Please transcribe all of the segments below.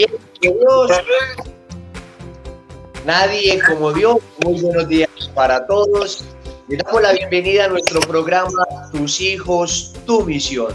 ¿Quién que Dios? Nadie como Dios. Muy buenos días para todos. Le damos la bienvenida a nuestro programa Tus hijos, tu misión,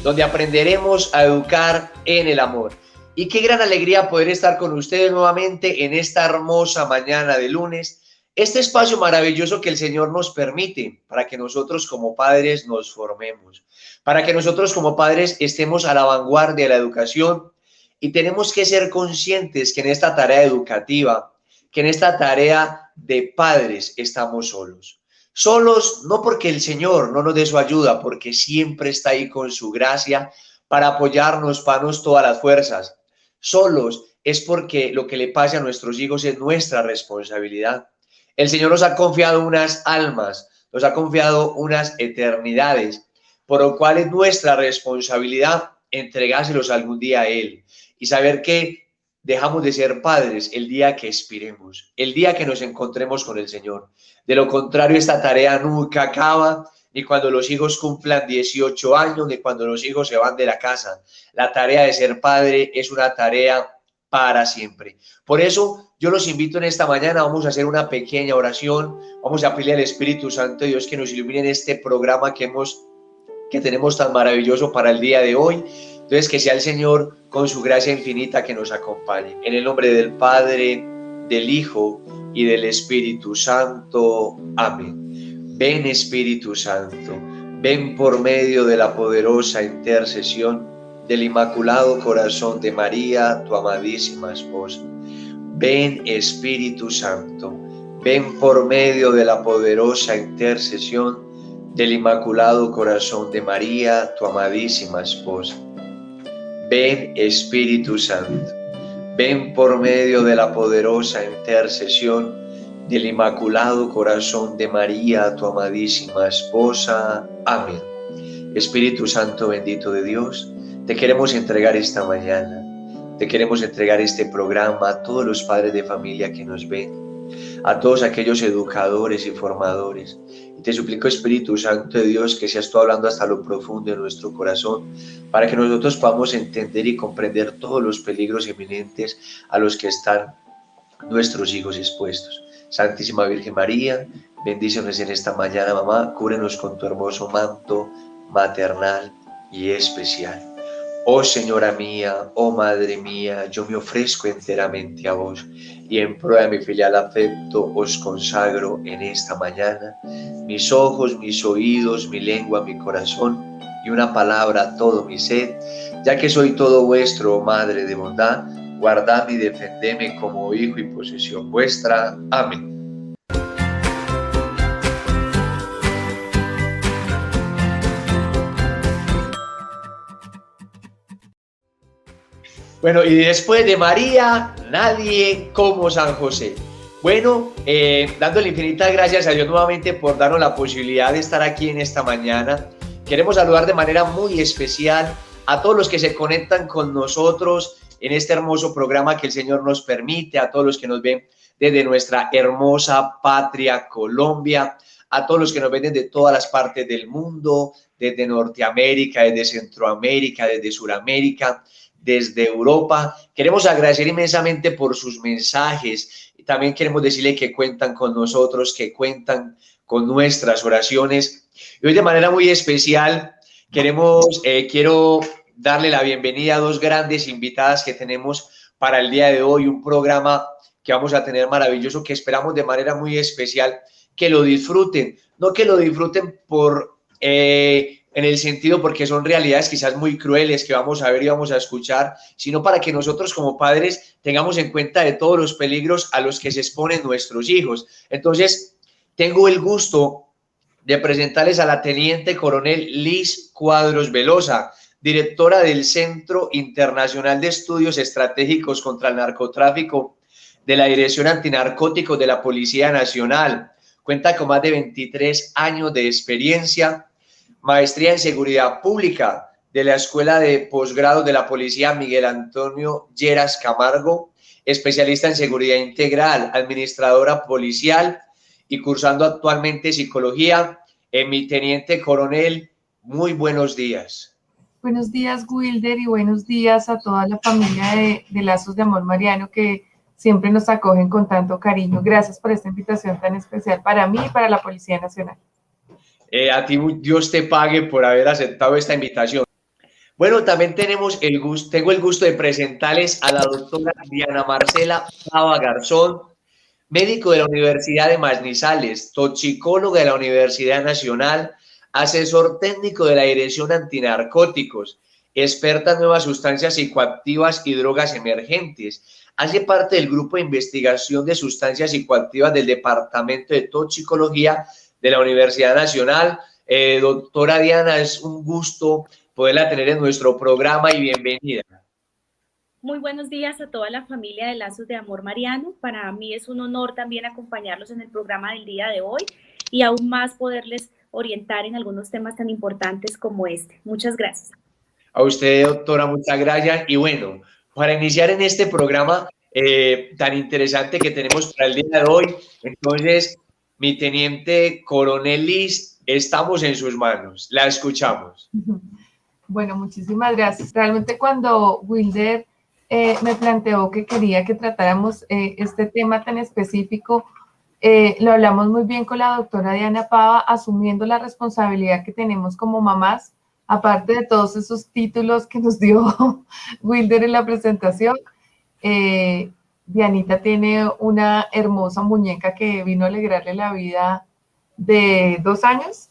donde aprenderemos a educar en el amor. Y qué gran alegría poder estar con ustedes nuevamente en esta hermosa mañana de lunes. Este espacio maravilloso que el Señor nos permite para que nosotros como padres nos formemos, para que nosotros como padres estemos a la vanguardia de la educación. Y tenemos que ser conscientes que en esta tarea educativa, que en esta tarea de padres estamos solos. Solos no porque el Señor no nos dé su ayuda, porque siempre está ahí con su gracia para apoyarnos, para darnos todas las fuerzas. Solos es porque lo que le pase a nuestros hijos es nuestra responsabilidad. El Señor nos ha confiado unas almas, nos ha confiado unas eternidades, por lo cual es nuestra responsabilidad entregárselos algún día a Él y saber que dejamos de ser padres el día que expiremos, el día que nos encontremos con el Señor. De lo contrario, esta tarea nunca acaba, ni cuando los hijos cumplan 18 años, ni cuando los hijos se van de la casa. La tarea de ser padre es una tarea para siempre. Por eso yo los invito en esta mañana, vamos a hacer una pequeña oración, vamos a pedirle al Espíritu Santo de Dios que nos ilumine en este programa que tenemos tan maravilloso para el día de hoy. Entonces, que sea el Señor con su gracia infinita que nos acompañe. En el nombre del Padre, del Hijo y del Espíritu Santo. Amén. Ven, Espíritu Santo, ven por medio de la poderosa intercesión del Inmaculado Corazón de María, tu amadísima esposa. Ven, Espíritu Santo, ven por medio de la poderosa intercesión del Inmaculado Corazón de María, tu amadísima esposa. Ven, Espíritu Santo, ven por medio de la poderosa intercesión del Inmaculado Corazón de María, tu amadísima esposa. Amén. Espíritu Santo bendito de Dios, te queremos entregar esta mañana, te queremos entregar este programa a todos los padres de familia que nos ven, a todos aquellos educadores y formadores. Y te suplico, Espíritu Santo de Dios, que seas tú hablando hasta lo profundo de nuestro corazón, para que nosotros podamos entender y comprender todos los peligros inminentes a los que están nuestros hijos expuestos. Santísima Virgen María, bendícenos en esta mañana, mamá, cúbrenos con tu hermoso manto maternal y especial. Oh Señora mía, oh Madre mía, yo me ofrezco enteramente a vos y en prueba de mi filial afecto os consagro en esta mañana mis ojos, mis oídos, mi lengua, mi corazón y una palabra, todo mi ser, ya que soy todo vuestro, oh Madre de bondad, guardadme y defendeme como hijo y posesión vuestra. Amén. Bueno, y después de María, nadie como San José. Bueno, dándole infinitas gracias a Dios nuevamente por darnos la posibilidad de estar aquí en esta mañana. Queremos saludar de manera muy especial a todos los que se conectan con nosotros en este hermoso programa que el Señor nos permite, a todos los que nos ven desde nuestra hermosa patria Colombia, a todos los que nos ven desde todas las partes del mundo, desde Norteamérica, desde Centroamérica, desde Suramérica, desde Europa. Queremos agradecer inmensamente por sus mensajes. También queremos decirle que cuentan con nosotros, que cuentan con nuestras oraciones. Y hoy de manera muy especial quiero darle la bienvenida a dos grandes invitadas que tenemos para el día de hoy, un programa que vamos a tener maravilloso, que esperamos de manera muy especial que lo disfruten, no que lo disfruten en el sentido porque son realidades quizás muy crueles que vamos a ver y vamos a escuchar, sino para que nosotros como padres tengamos en cuenta de todos los peligros a los que se exponen nuestros hijos. Entonces, tengo el gusto de presentarles a la Teniente Coronel Liz Cuadros Velosa, directora del Centro Internacional de Estudios Estratégicos contra el Narcotráfico de la Dirección Antinarcóticos de la Policía Nacional. Cuenta con más de 23 años de experiencia, maestría en Seguridad Pública de la Escuela de Posgrado de la Policía Miguel Antonio Lleras Camargo, especialista en Seguridad Integral, administradora policial y cursando actualmente Psicología. Mi Teniente Coronel, muy buenos días. Buenos días, Wilder, y buenos días a toda la familia de Lazos de Amor Mariano que siempre nos acogen con tanto cariño. Gracias por esta invitación tan especial para mí y para la Policía Nacional. A ti Dios te pague por haber aceptado esta invitación. Bueno, también tengo el gusto de presentarles a la doctora Diana Marcela Pava Garzón, médico de la Universidad de Manizales, toxicóloga de la Universidad Nacional, asesor técnico de la Dirección Antinarcóticos, experta en nuevas sustancias psicoactivas y drogas emergentes. Hace parte del grupo de investigación de sustancias psicoactivas del Departamento de Toxicología de la Universidad Nacional. Doctora Diana, es un gusto poderla tener en nuestro programa y bienvenida. Muy buenos días a toda la familia de Lazos de Amor Mariano. Para mí es un honor también acompañarlos en el programa del día de hoy y aún más poderles orientar en algunos temas tan importantes como este. Muchas gracias. A usted, doctora, muchas gracias. Y bueno, para iniciar en este programa tan interesante que tenemos para el día de hoy, entonces, mi teniente coronel Liz, estamos en sus manos. La escuchamos. Bueno, muchísimas gracias. Realmente cuando Wilder me planteó que quería que tratáramos este tema tan específico, lo hablamos muy bien con la doctora Diana Pava, asumiendo la responsabilidad que tenemos como mamás, aparte de todos esos títulos que nos dio Wilder en la presentación. Dianita tiene una hermosa muñeca que vino a alegrarle la vida de 2 años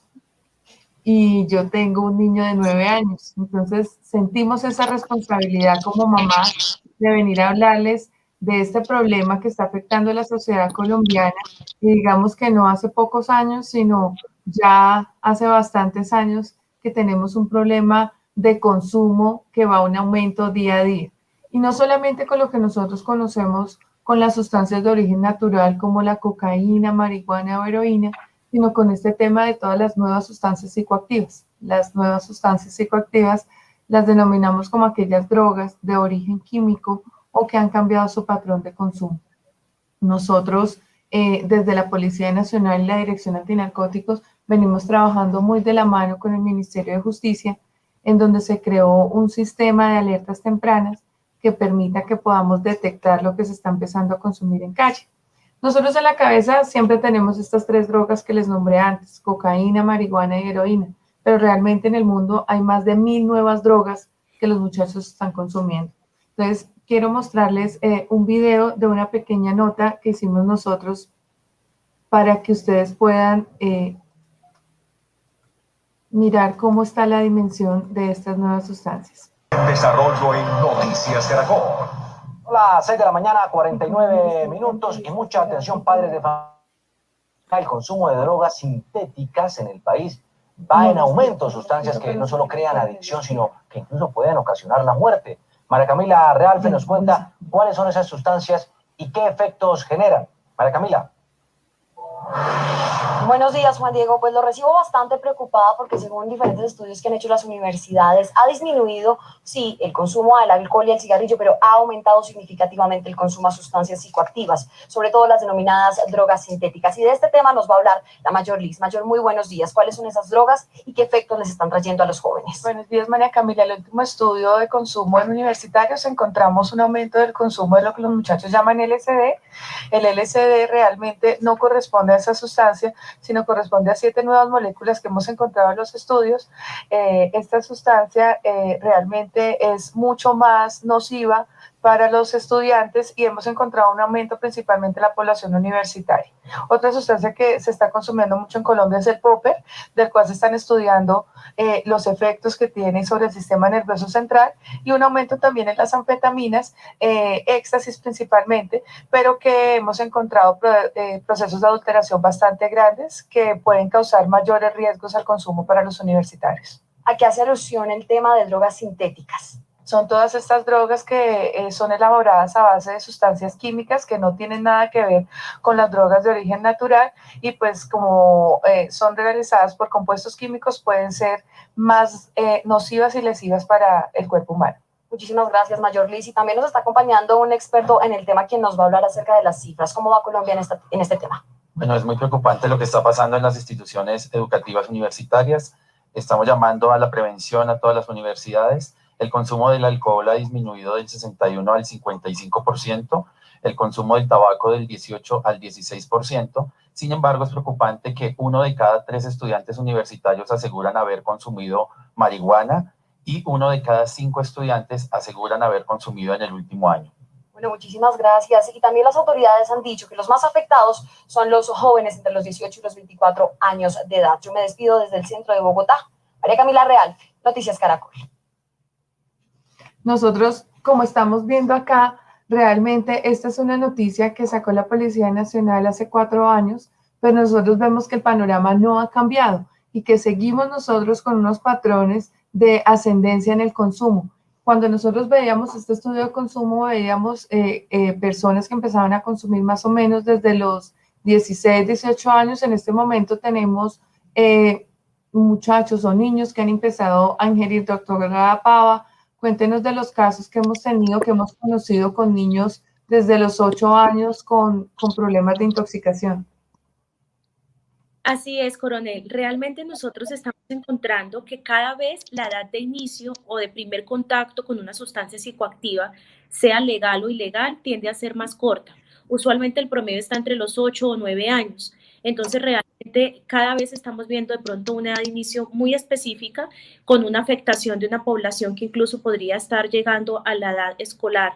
y yo tengo un niño de 9 años. Entonces sentimos esa responsabilidad como mamás de venir a hablarles de este problema que está afectando a la sociedad colombiana y digamos que no hace pocos años, sino ya hace bastantes años que tenemos un problema de consumo que va a un aumento día a día. Y no solamente con lo que nosotros conocemos con las sustancias de origen natural como la cocaína, marihuana o heroína, sino con este tema de todas las nuevas sustancias psicoactivas. Las nuevas sustancias psicoactivas las denominamos como aquellas drogas de origen químico o que han cambiado su patrón de consumo. Nosotros, desde la Policía Nacional y la Dirección Antinarcóticos, venimos trabajando muy de la mano con el Ministerio de Justicia, en donde se creó un sistema de alertas tempranas que permita que podamos detectar lo que se está empezando a consumir en calle. Nosotros en la cabeza siempre tenemos estas 3 drogas que les nombré antes, cocaína, marihuana y heroína, pero realmente en el mundo hay más de 1000 nuevas drogas que los muchachos están consumiendo. Entonces, quiero mostrarles un video de una pequeña nota que hicimos nosotros para que ustedes puedan mirar cómo está la dimensión de estas nuevas sustancias. Desarrollo en Noticias Caracol. Hola, 6 de la mañana, 49 minutos y mucha atención, padres de familia. El consumo de drogas sintéticas en el país va en aumento, sustancias que no solo crean adicción, sino que incluso pueden ocasionar la muerte. María Camila Realfe nos cuenta cuáles son esas sustancias y qué efectos generan. María Camila. Buenos días, Juan Diego. Pues lo recibo bastante preocupada porque según diferentes estudios que han hecho las universidades, ha disminuido, sí, el consumo del alcohol y el cigarrillo, pero ha aumentado significativamente el consumo de sustancias psicoactivas, sobre todo las denominadas drogas sintéticas. Y de este tema nos va a hablar la Mayor Liz. Mayor, muy buenos días. ¿Cuáles son esas drogas y qué efectos les están trayendo a los jóvenes? Buenos días, María Camila. En el último estudio de consumo en universitarios encontramos un aumento del consumo de lo que los muchachos llaman LSD. El LSD realmente no corresponde a esa sustancia, sino corresponde a 7 nuevas moléculas que hemos encontrado en los estudios. Esta sustancia realmente es mucho más nociva para los estudiantes y hemos encontrado un aumento principalmente en la población universitaria. Otra sustancia que se está consumiendo mucho en Colombia es el popper, del cual se están estudiando los efectos que tiene sobre el sistema nervioso central, y un aumento también en las anfetaminas, éxtasis principalmente, pero que hemos encontrado procesos de adulteración bastante grandes que pueden causar mayores riesgos al consumo para los universitarios. ¿A qué hace alusión el tema de drogas sintéticas? Son todas estas drogas que son elaboradas a base de sustancias químicas que no tienen nada que ver con las drogas de origen natural y pues como son realizadas por compuestos químicos pueden ser más nocivas y lesivas para el cuerpo humano. Muchísimas gracias, Mayor Liz. Y también nos está acompañando un experto en el tema quien nos va a hablar acerca de las cifras. ¿Cómo va Colombia en este tema? Bueno, es muy preocupante lo que está pasando en las instituciones educativas universitarias. Estamos llamando a la prevención a todas las universidades. El consumo del alcohol ha disminuido del 61 al 55%, el consumo del tabaco del 18 al 16%. Sin embargo, es preocupante que 1 de cada 3 estudiantes universitarios aseguran haber consumido marihuana y 1 de cada 5 estudiantes aseguran haber consumido en el último año. Bueno, muchísimas gracias. Y también las autoridades han dicho que los más afectados son los jóvenes entre los 18 y los 24 años de edad. Yo me despido desde el centro de Bogotá. María Camila Real, Noticias Caracol. Nosotros, como estamos viendo acá, realmente esta es una noticia que sacó la Policía Nacional hace 4 años, pero nosotros vemos que el panorama no ha cambiado y que seguimos nosotros con unos patrones de ascendencia en el consumo. Cuando nosotros veíamos este estudio de consumo, veíamos personas que empezaban a consumir más o menos desde los 16, 18 años. En este momento tenemos muchachos o niños que han empezado a ingerir. Doctora Pava, cuéntenos de los casos que hemos tenido, que hemos conocido con niños desde los 8 años con problemas de intoxicación. Así es, coronel. Realmente nosotros estamos encontrando que cada vez la edad de inicio o de primer contacto con una sustancia psicoactiva, sea legal o ilegal, tiende a ser más corta. Usualmente el promedio está entre los 8 o 9 años. Entonces, realmente cada vez estamos viendo de pronto una edad de inicio muy específica con una afectación de una población que incluso podría estar llegando a la edad escolar.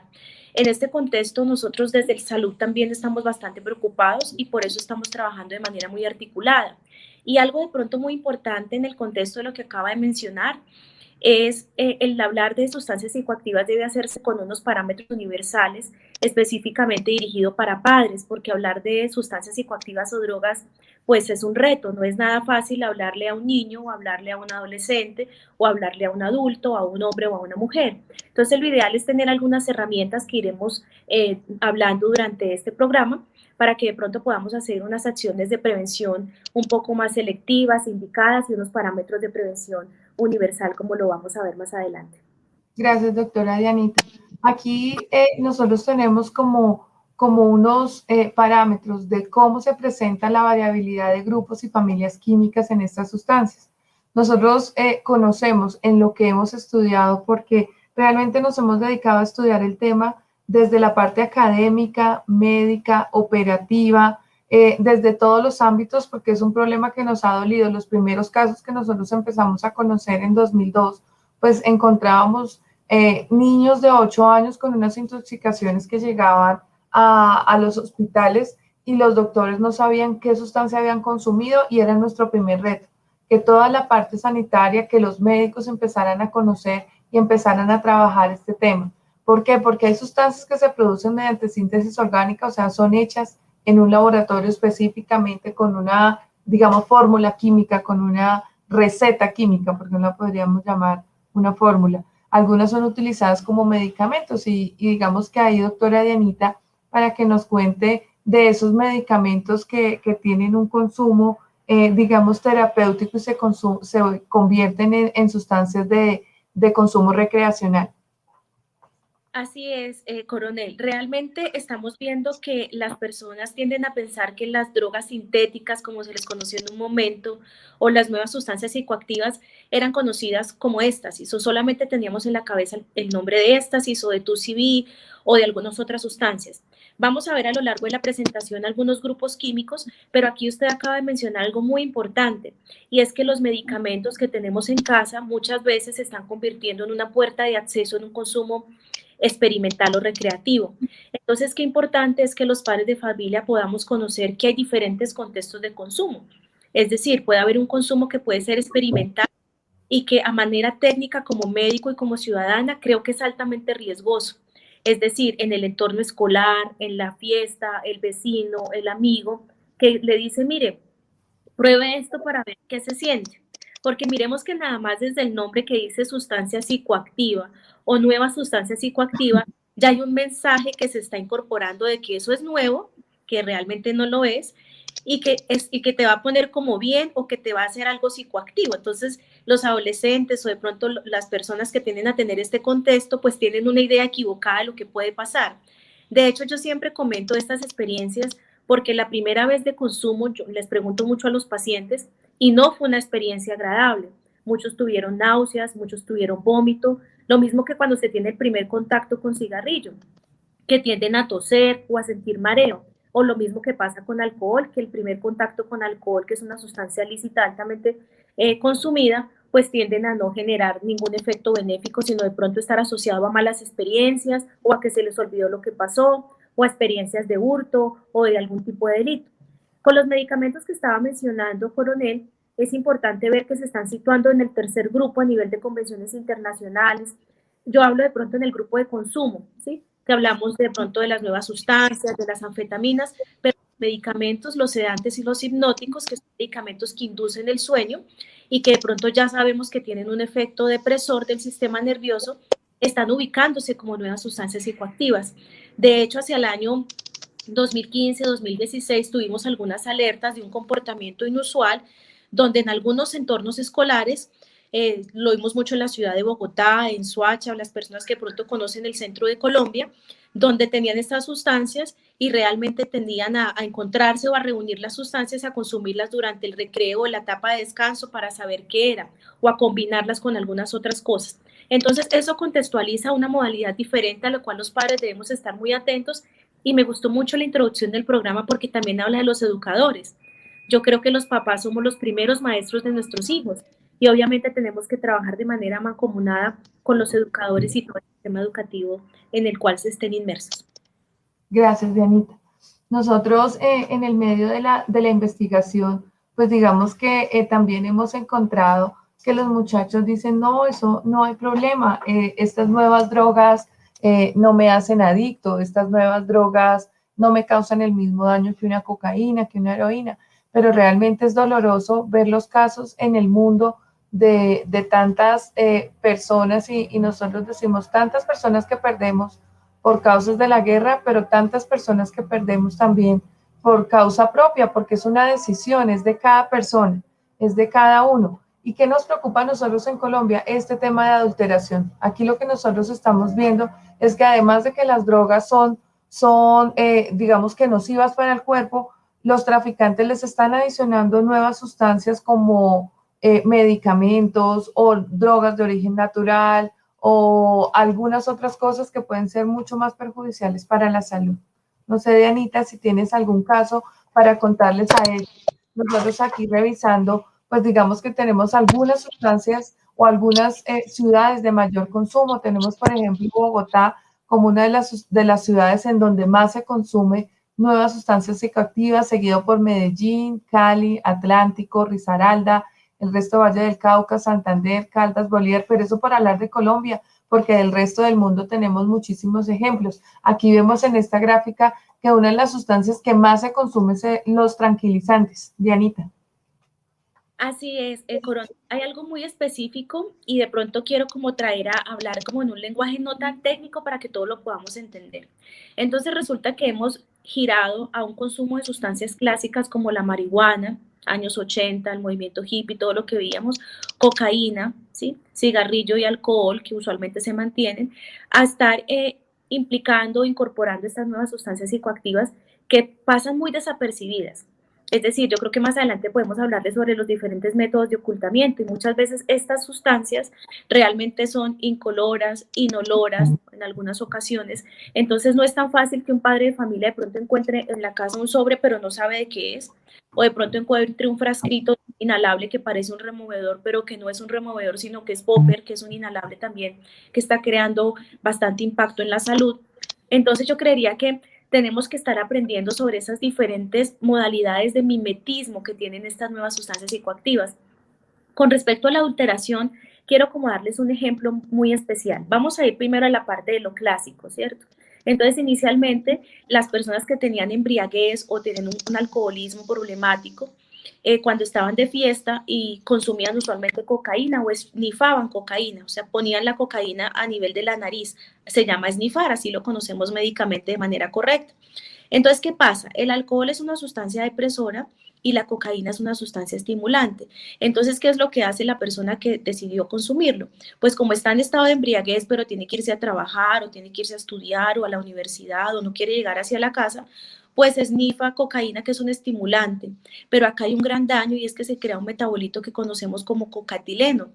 En este contexto, nosotros desde el salud también estamos bastante preocupados y por eso estamos trabajando de manera muy articulada. Y algo de pronto muy importante en el contexto de lo que acaba de mencionar es el hablar de sustancias psicoactivas debe hacerse con unos parámetros universales, específicamente dirigido para padres, porque hablar de sustancias psicoactivas o drogas pues es un reto, no es nada fácil hablarle a un niño o hablarle a un adolescente o hablarle a un adulto, a un hombre o a una mujer. Entonces lo ideal es tener algunas herramientas que iremos hablando durante este programa para que de pronto podamos hacer unas acciones de prevención un poco más selectivas, indicadas y unos parámetros de prevención universal como lo vamos a ver más adelante. Gracias, doctora Dianita. Aquí nosotros tenemos como unos parámetros de cómo se presenta la variabilidad de grupos y familias químicas en estas sustancias. Nosotros conocemos en lo que hemos estudiado porque realmente nos hemos dedicado a estudiar el tema desde la parte académica, médica, operativa, desde todos los ámbitos, porque es un problema que nos ha dolido. Los primeros casos que nosotros empezamos a conocer en 2002, pues encontrábamos niños de 8 años con unas intoxicaciones que llegaban a los hospitales y los doctores no sabían qué sustancia habían consumido y era nuestro primer reto, que toda la parte sanitaria, que los médicos empezaran a conocer y empezaran a trabajar este tema. ¿Por qué? Porque hay sustancias que se producen mediante síntesis orgánica, o sea, son hechas en un laboratorio específicamente con una, digamos, fórmula química, con una receta química, porque no la podríamos llamar una fórmula. Algunas son utilizadas como medicamentos y digamos que ahí, doctora Dianita, para que nos cuente de esos medicamentos que tienen un consumo, digamos, terapéutico y se convierten en sustancias de consumo recreacional. Así es, coronel. Realmente estamos viendo que las personas tienden a pensar que las drogas sintéticas, como se les conoció en un momento, o las nuevas sustancias psicoactivas eran conocidas como éxtasis, o solamente teníamos en la cabeza el nombre de éxtasis o de 2CB o de algunas otras sustancias. Vamos a ver a lo largo de la presentación algunos grupos químicos, pero aquí usted acaba de mencionar algo muy importante, y es que los medicamentos que tenemos en casa muchas veces se están convirtiendo en una puerta de acceso en un consumo experimental o recreativo. Entonces, qué importante es que los padres de familia podamos conocer que hay diferentes contextos de consumo. Es decir, puede haber un consumo que puede ser experimental y que a manera técnica como médico y como ciudadana creo que es altamente riesgoso. Es decir, en el entorno escolar, en la fiesta, el vecino, el amigo, que le dice, mire, pruebe esto para ver qué se siente. Porque miremos que nada más desde el nombre que dice sustancia psicoactiva o nueva sustancia psicoactiva, ya hay un mensaje que se está incorporando de que eso es nuevo, que realmente no lo es, y que te va a poner como bien o que te va a hacer algo psicoactivo. Entonces, los adolescentes o de pronto las personas que tienden a tener este contexto, pues tienen una idea equivocada de lo que puede pasar. De hecho, yo siempre comento estas experiencias porque la primera vez de consumo, yo les pregunto mucho a los pacientes, y no fue una experiencia agradable. muchos tuvieron náuseas, muchos tuvieron vómito, lo mismo que cuando se tiene el primer contacto con cigarrillo, que tienden a toser o a sentir mareo, o lo mismo que pasa con alcohol, que el primer contacto con alcohol, que es una sustancia lícita altamente consumida, pues tienden a no generar ningún efecto benéfico, sino de pronto estar asociado a malas experiencias o a que se les olvidó lo que pasó, o a experiencias de hurto o de algún tipo de delito. Con los medicamentos que estaba mencionando, coronel, es importante ver que se están situando en el tercer grupo a nivel de convenciones internacionales. Yo hablo de pronto en el grupo de consumo, ¿sí? Que hablamos de pronto de las nuevas sustancias, de las anfetaminas, pero los medicamentos, los sedantes y los hipnóticos, que son medicamentos que inducen el sueño y que de pronto ya sabemos que tienen un efecto depresor del sistema nervioso, están ubicándose como nuevas sustancias psicoactivas. De hecho, hacia el año 2015-2016 tuvimos algunas alertas de un comportamiento inusual donde en algunos entornos escolares, lo vimos mucho en la ciudad de Bogotá, en Soacha, las personas que pronto conocen el centro de Colombia, donde tenían estas sustancias y realmente tendían a encontrarse o a reunir las sustancias, a consumirlas durante el recreo o la etapa de descanso para saber qué era o a combinarlas con algunas otras cosas. Entonces, eso contextualiza una modalidad diferente a lo cual los padres debemos estar muy atentos y me gustó mucho la introducción del programa porque también habla de los educadores. Yo creo que los papás somos los primeros maestros de nuestros hijos y obviamente tenemos que trabajar de manera mancomunada con los educadores y todo el sistema educativo en el cual se estén inmersos. Gracias, Dianita. Nosotros en el medio de la investigación, pues digamos que también hemos encontrado que los muchachos dicen, no, eso no hay problema, estas nuevas drogas no me hacen adicto, estas nuevas drogas no me causan el mismo daño que una cocaína, que una heroína, pero realmente es doloroso ver los casos en el mundo de tantas personas y nosotros decimos tantas personas que perdemos por causas de la guerra, pero tantas personas que perdemos también por causa propia, porque es una decisión, es de cada persona, es de cada uno. ¿Y qué nos preocupa a nosotros en Colombia? Este tema de adulteración. Aquí lo que nosotros estamos viendo es que además de que las drogas son digamos que nocivas para el cuerpo, los traficantes les están adicionando nuevas sustancias como medicamentos o drogas de origen natural o algunas otras cosas que pueden ser mucho más perjudiciales para la salud. No sé, Dianita, si tienes algún caso para contarles a ellos. Nosotros aquí revisando, pues digamos que tenemos algunas sustancias o algunas ciudades de mayor consumo. Tenemos, por ejemplo, Bogotá como una de las ciudades en donde más se consume nuevas sustancias psicoactivas, seguido por Medellín, Cali, Atlántico, Risaralda, el resto de Valle del Cauca, Santander, Caldas, Bolívar, pero eso por hablar de Colombia, porque del resto del mundo tenemos muchísimos ejemplos. Aquí vemos en esta gráfica que una de las sustancias que más se consume son los tranquilizantes. Dianita. Así es, Coronel. Hay algo muy específico y de pronto quiero como traer a hablar como en un lenguaje no tan técnico para que todos lo podamos entender. Entonces resulta que hemos girado a un consumo de sustancias clásicas como la marihuana, años 80, el movimiento hippie, todo lo que veíamos, cocaína, ¿sí? Cigarrillo y alcohol, que usualmente se mantienen, a estar implicando, incorporando estas nuevas sustancias psicoactivas que pasan muy desapercibidas. Es decir, yo creo que más adelante podemos hablarles sobre los diferentes métodos de ocultamiento y muchas veces estas sustancias realmente son incoloras, inoloras en algunas ocasiones. Entonces no es tan fácil que un padre de familia de pronto encuentre en la casa un sobre pero no sabe de qué es, o de pronto encuentre un frascrito inhalable que parece un removedor pero que no es un removedor sino que es popper, que es un inhalable también que está creando bastante impacto en la salud. Entonces yo creería que tenemos que estar aprendiendo sobre esas diferentes modalidades de mimetismo que tienen estas nuevas sustancias psicoactivas. Con respecto a la adulteración, quiero como darles un ejemplo muy especial. Vamos a ir primero a la parte de lo clásico, ¿cierto? Entonces, inicialmente, las personas que tenían embriaguez o tenían un alcoholismo problemático, cuando estaban de fiesta y consumían usualmente cocaína o esnifaban cocaína, o sea, ponían la cocaína a nivel de la nariz, se llama esnifar, así lo conocemos médicamente de manera correcta. Entonces, ¿qué pasa? El alcohol es una sustancia depresora y la cocaína es una sustancia estimulante. Entonces, ¿qué es lo que hace la persona que decidió consumirlo? Pues como está en estado de embriaguez, pero tiene que irse a trabajar o tiene que irse a estudiar o a la universidad o no quiere llegar hacia la casa, pues esnifa cocaína, que es un estimulante, pero acá hay un gran daño y es que se crea un metabolito que conocemos como cocatileno,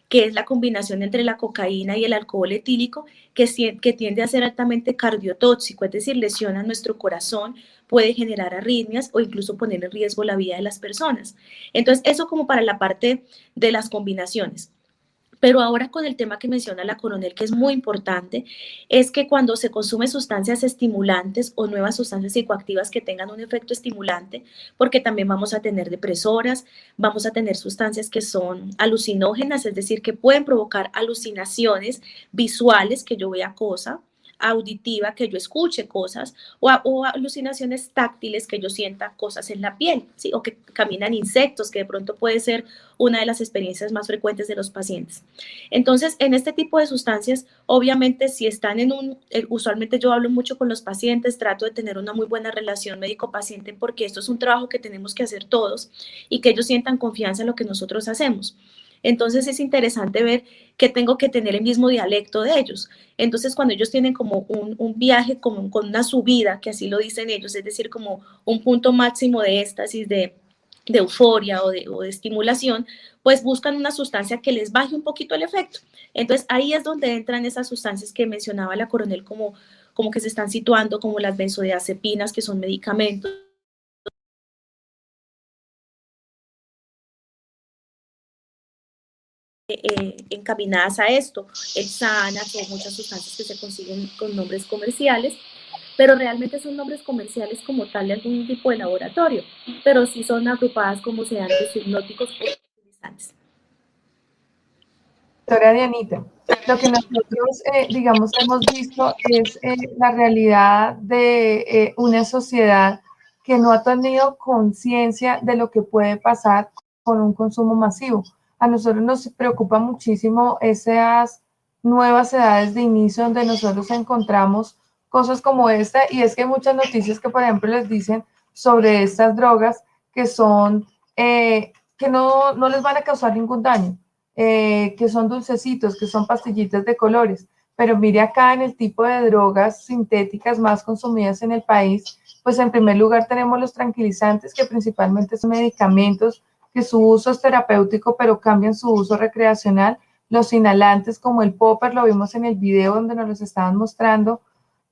que es la combinación entre la cocaína y el alcohol etílico, que tiende a ser altamente cardiotóxico, es decir, lesiona nuestro corazón, puede generar arritmias o incluso poner en riesgo la vida de las personas. Entonces, eso como para la parte de las combinaciones. Pero ahora con el tema que menciona la coronel, que es muy importante, es que cuando se consumen sustancias estimulantes o nuevas sustancias psicoactivas que tengan un efecto estimulante, porque también vamos a tener depresoras, vamos a tener sustancias que son alucinógenas, es decir, que pueden provocar alucinaciones visuales, que yo vea cosas, auditiva, que yo escuche cosas, o alucinaciones táctiles, que yo sienta cosas en la piel, ¿sí? O que caminan insectos, que de pronto puede ser una de las experiencias más frecuentes de los pacientes. Entonces, en este tipo de sustancias, obviamente, si están usualmente yo hablo mucho con los pacientes, trato de tener una muy buena relación médico-paciente, porque esto es un trabajo que tenemos que hacer todos y que ellos sientan confianza en lo que nosotros hacemos. Entonces es interesante ver que tengo que tener el mismo dialecto de ellos. Entonces cuando ellos tienen como un viaje como con una subida, que así lo dicen ellos, es decir, como un punto máximo de éxtasis, de euforia o de estimulación, pues buscan una sustancia que les baje un poquito el efecto. Entonces ahí es donde entran esas sustancias que mencionaba la coronel, como que se están situando, como las benzodiazepinas, que son medicamentos encaminadas a esto, el Xanax o muchas sustancias que se consiguen con nombres comerciales, pero realmente son nombres comerciales como tal de algún tipo de laboratorio, pero sí son agrupadas como sedantes, hipnóticos o tranquilizantes. Doctora Dianita, lo que nosotros, digamos, hemos visto es la realidad de una sociedad que no ha tenido conciencia de lo que puede pasar con un consumo masivo. A nosotros nos preocupa muchísimo esas nuevas edades de inicio donde nosotros encontramos cosas como esta, y es que hay muchas noticias que, por ejemplo, les dicen sobre estas drogas que son, que no les van a causar ningún daño. Que son dulcecitos, que son pastillitas de colores, pero mire acá en el tipo de drogas sintéticas más consumidas en el país, pues en primer lugar tenemos los tranquilizantes, que principalmente son medicamentos que su uso es terapéutico, pero cambian su uso recreacional. Los inhalantes como el popper, lo vimos en el video donde nos los estaban mostrando.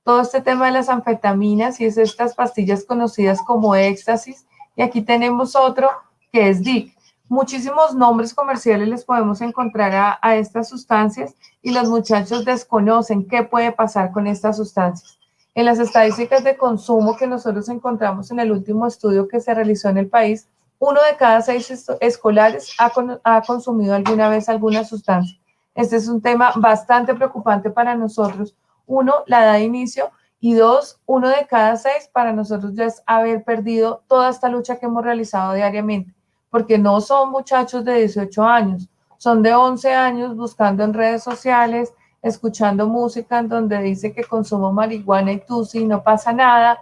Todo este tema de las anfetaminas y es estas pastillas conocidas como éxtasis. Y aquí tenemos otro que es DIC. Muchísimos nombres comerciales les podemos encontrar a estas sustancias y los muchachos desconocen qué puede pasar con estas sustancias. En las estadísticas de consumo que nosotros encontramos en el último estudio que se realizó en el país, 1 de cada 6 escolares ha consumido alguna vez alguna sustancia. Este es un tema bastante preocupante para nosotros. 1, la edad de inicio, y 2, 1 de cada 6 para nosotros ya es haber perdido toda esta lucha que hemos realizado diariamente, porque no son muchachos de 18 años, son de 11 años buscando en redes sociales, escuchando música en donde dice que consumo marihuana y tusi, no pasa nada,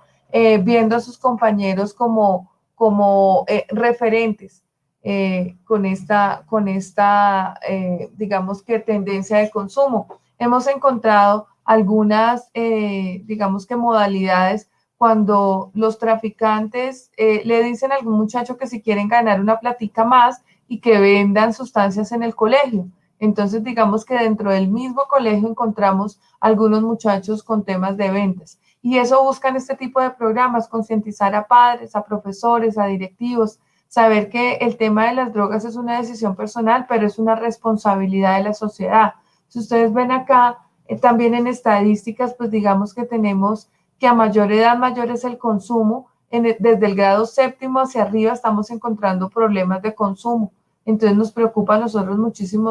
viendo a sus compañeros como referentes con esta digamos que tendencia de consumo. Hemos encontrado algunas, digamos que modalidades cuando los traficantes le dicen a algún muchacho que si quieren ganar una platica más y que vendan sustancias en el colegio. Entonces, digamos que dentro del mismo colegio encontramos algunos muchachos con temas de ventas. Y eso buscan este tipo de programas, concientizar a padres, a profesores, a directivos, saber que el tema de las drogas es una decisión personal, pero es una responsabilidad de la sociedad. Si ustedes ven acá, también en estadísticas, pues digamos que tenemos que a mayor edad, mayor es el consumo. Desde el grado 7º hacia arriba estamos encontrando problemas de consumo. Entonces nos preocupa a nosotros muchísimo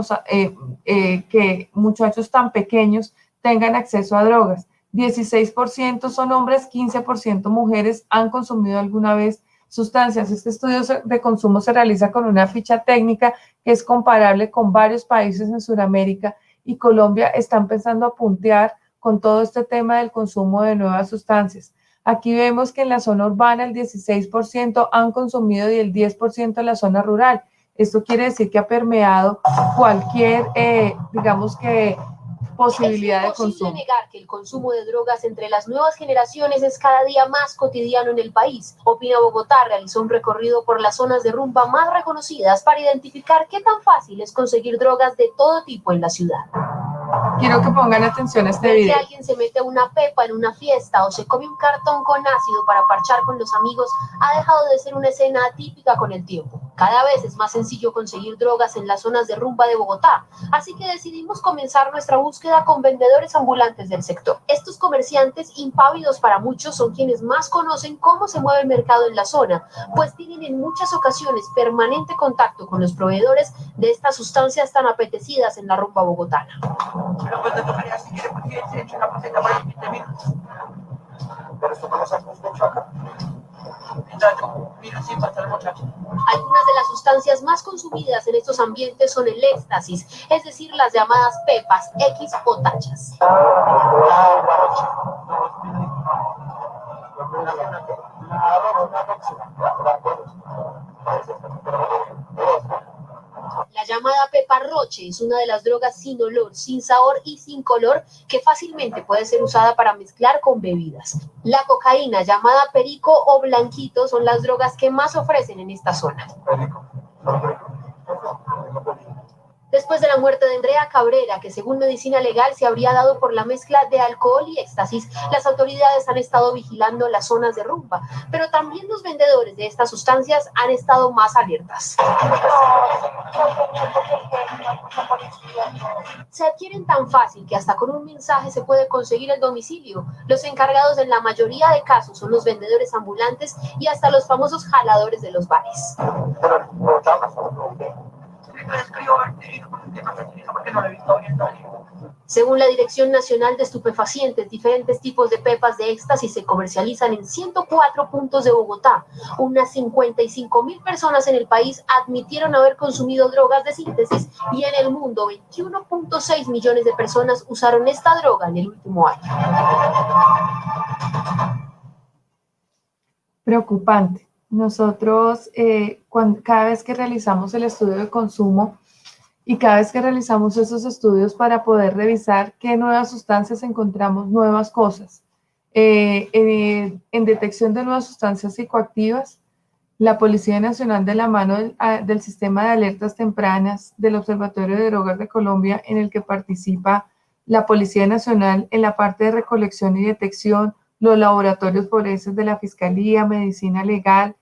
que muchachos tan pequeños tengan acceso a drogas. 16% son hombres, 15% mujeres han consumido alguna vez sustancias. Este estudio de consumo se realiza con una ficha técnica que es comparable con varios países en Sudamérica, y Colombia está empezando a puntear con todo este tema del consumo de nuevas sustancias. Aquí vemos que en la zona urbana el 16% han consumido y el 10% en la zona rural. Esto quiere decir que ha permeado cualquier, digamos que posibilidad de Es imposible consumo. negar que el consumo de drogas entre las nuevas generaciones es cada día más cotidiano en el país. Opina Bogotá realizó un recorrido por las zonas de rumba más reconocidas para identificar qué tan fácil es conseguir drogas de todo tipo en la ciudad. Quiero que pongan atención a este Ver que video. alguien se mete una pepa en una fiesta o se come un cartón con ácido para parchar con los amigos ha dejado de ser una escena atípica con el tiempo. Cada vez es más sencillo conseguir drogas en las zonas de rumba de Bogotá, así que decidimos comenzar nuestra búsqueda con vendedores ambulantes del sector. Estos comerciantes, impávidos para muchos, son quienes más conocen cómo se mueve el mercado en la zona, pues tienen en muchas ocasiones permanente contacto con los proveedores de estas sustancias tan apetecidas en la rumba bogotana. Pero pues le tocaría si quiere porque se echa una paseta para los 20 minutos. Pero esto cómo se hecho acá. Entonces, mira, sí, pasa el muchacho. Algunas de las sustancias más consumidas en estos ambientes son el éxtasis, es decir, las llamadas pepas, X o tachas. La llamada pepa roche es una de las drogas sin olor, sin sabor y sin color que fácilmente puede ser usada para mezclar con bebidas. La cocaína, llamada perico o blanquito, son las drogas que más ofrecen en esta zona. Después de la muerte de Andrea Cabrera, que según medicina legal se habría dado por la mezcla de alcohol y éxtasis, las autoridades han estado vigilando las zonas de rumba, pero también los vendedores de estas sustancias han estado más alertas. Se adquieren tan fácil que hasta con un mensaje se puede conseguir el domicilio. Los encargados en la mayoría de casos son los vendedores ambulantes y hasta los famosos jaladores de los bares. Según la Dirección Nacional de Estupefacientes, diferentes tipos de pepas de éxtasis se comercializan en 104 puntos de Bogotá. Unas 55.000 personas en el país admitieron haber consumido drogas de síntesis y en el mundo 21.6 millones de personas usaron esta droga en el último año. Preocupante. Nosotros, cada vez que realizamos el estudio de consumo y cada vez que realizamos esos estudios para poder revisar qué nuevas sustancias encontramos, nuevas cosas. En detección de nuevas sustancias psicoactivas, la Policía Nacional, de la mano del Sistema de Alertas Tempranas del Observatorio de Drogas de Colombia, en el que participa la Policía Nacional en la parte de recolección y detección, los laboratorios forenses de la Fiscalía, Medicina Legal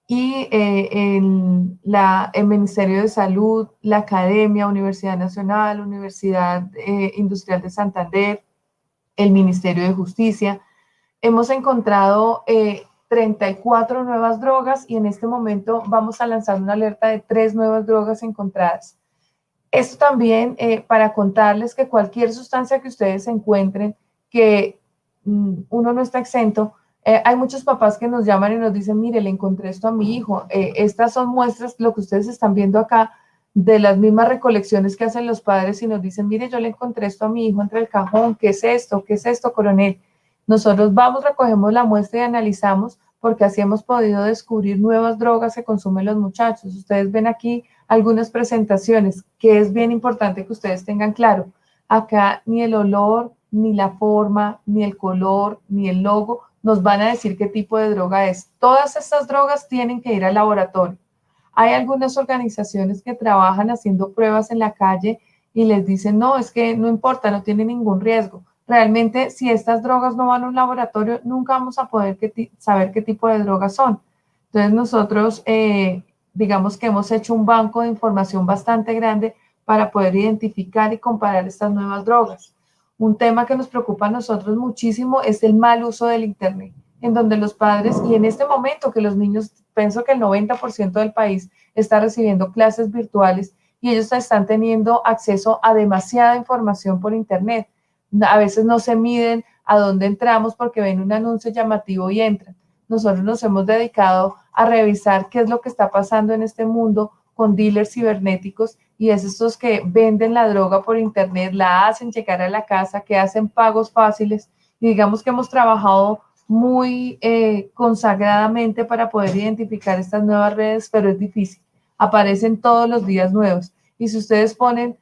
y el Ministerio de Salud, la Academia, Universidad Nacional, Universidad Industrial de Santander, el Ministerio de Justicia. Hemos encontrado 34 nuevas drogas y en este momento vamos a lanzar una alerta de 3 nuevas drogas encontradas. Esto también para contarles que cualquier sustancia que ustedes encuentren, que uno no está exento. Hay muchos papás que nos llaman y nos dicen, mire, le encontré esto a mi hijo. Estas son muestras, lo que ustedes están viendo acá, de las mismas recolecciones que hacen los padres y nos dicen, mire, yo le encontré esto a mi hijo entre el cajón. ¿Qué es esto? ¿Qué es esto, coronel? Nosotros vamos, recogemos la muestra y analizamos, porque así hemos podido descubrir nuevas drogas que consumen los muchachos. Ustedes ven aquí algunas presentaciones, que es bien importante que ustedes tengan claro. Acá ni el olor, ni la forma, ni el color, ni el logo nos van a decir qué tipo de droga es. Todas estas drogas tienen que ir al laboratorio. Hay algunas organizaciones que trabajan haciendo pruebas en la calle y les dicen, no, es que no importa, no tiene ningún riesgo. Realmente, si estas drogas no van a un laboratorio, nunca vamos a poder saber qué tipo de drogas son. Entonces nosotros, digamos que hemos hecho un banco de información bastante grande para poder identificar y comparar estas nuevas drogas. Un tema que nos preocupa a nosotros muchísimo es el mal uso del Internet, en donde los padres, y en este momento que los niños, pienso que el 90% del país está recibiendo clases virtuales y ellos están teniendo acceso a demasiada información por Internet. A veces no se miden a dónde entramos porque ven un anuncio llamativo y entran. Nosotros nos hemos dedicado a revisar qué es lo que está pasando en este mundo con dealers cibernéticos, y es estos que venden la droga por Internet, la hacen llegar a la casa, que hacen pagos fáciles, y digamos que hemos trabajado muy consagradamente para poder identificar estas nuevas redes, pero es difícil. Aparecen todos los días nuevos. Y si ustedes ponen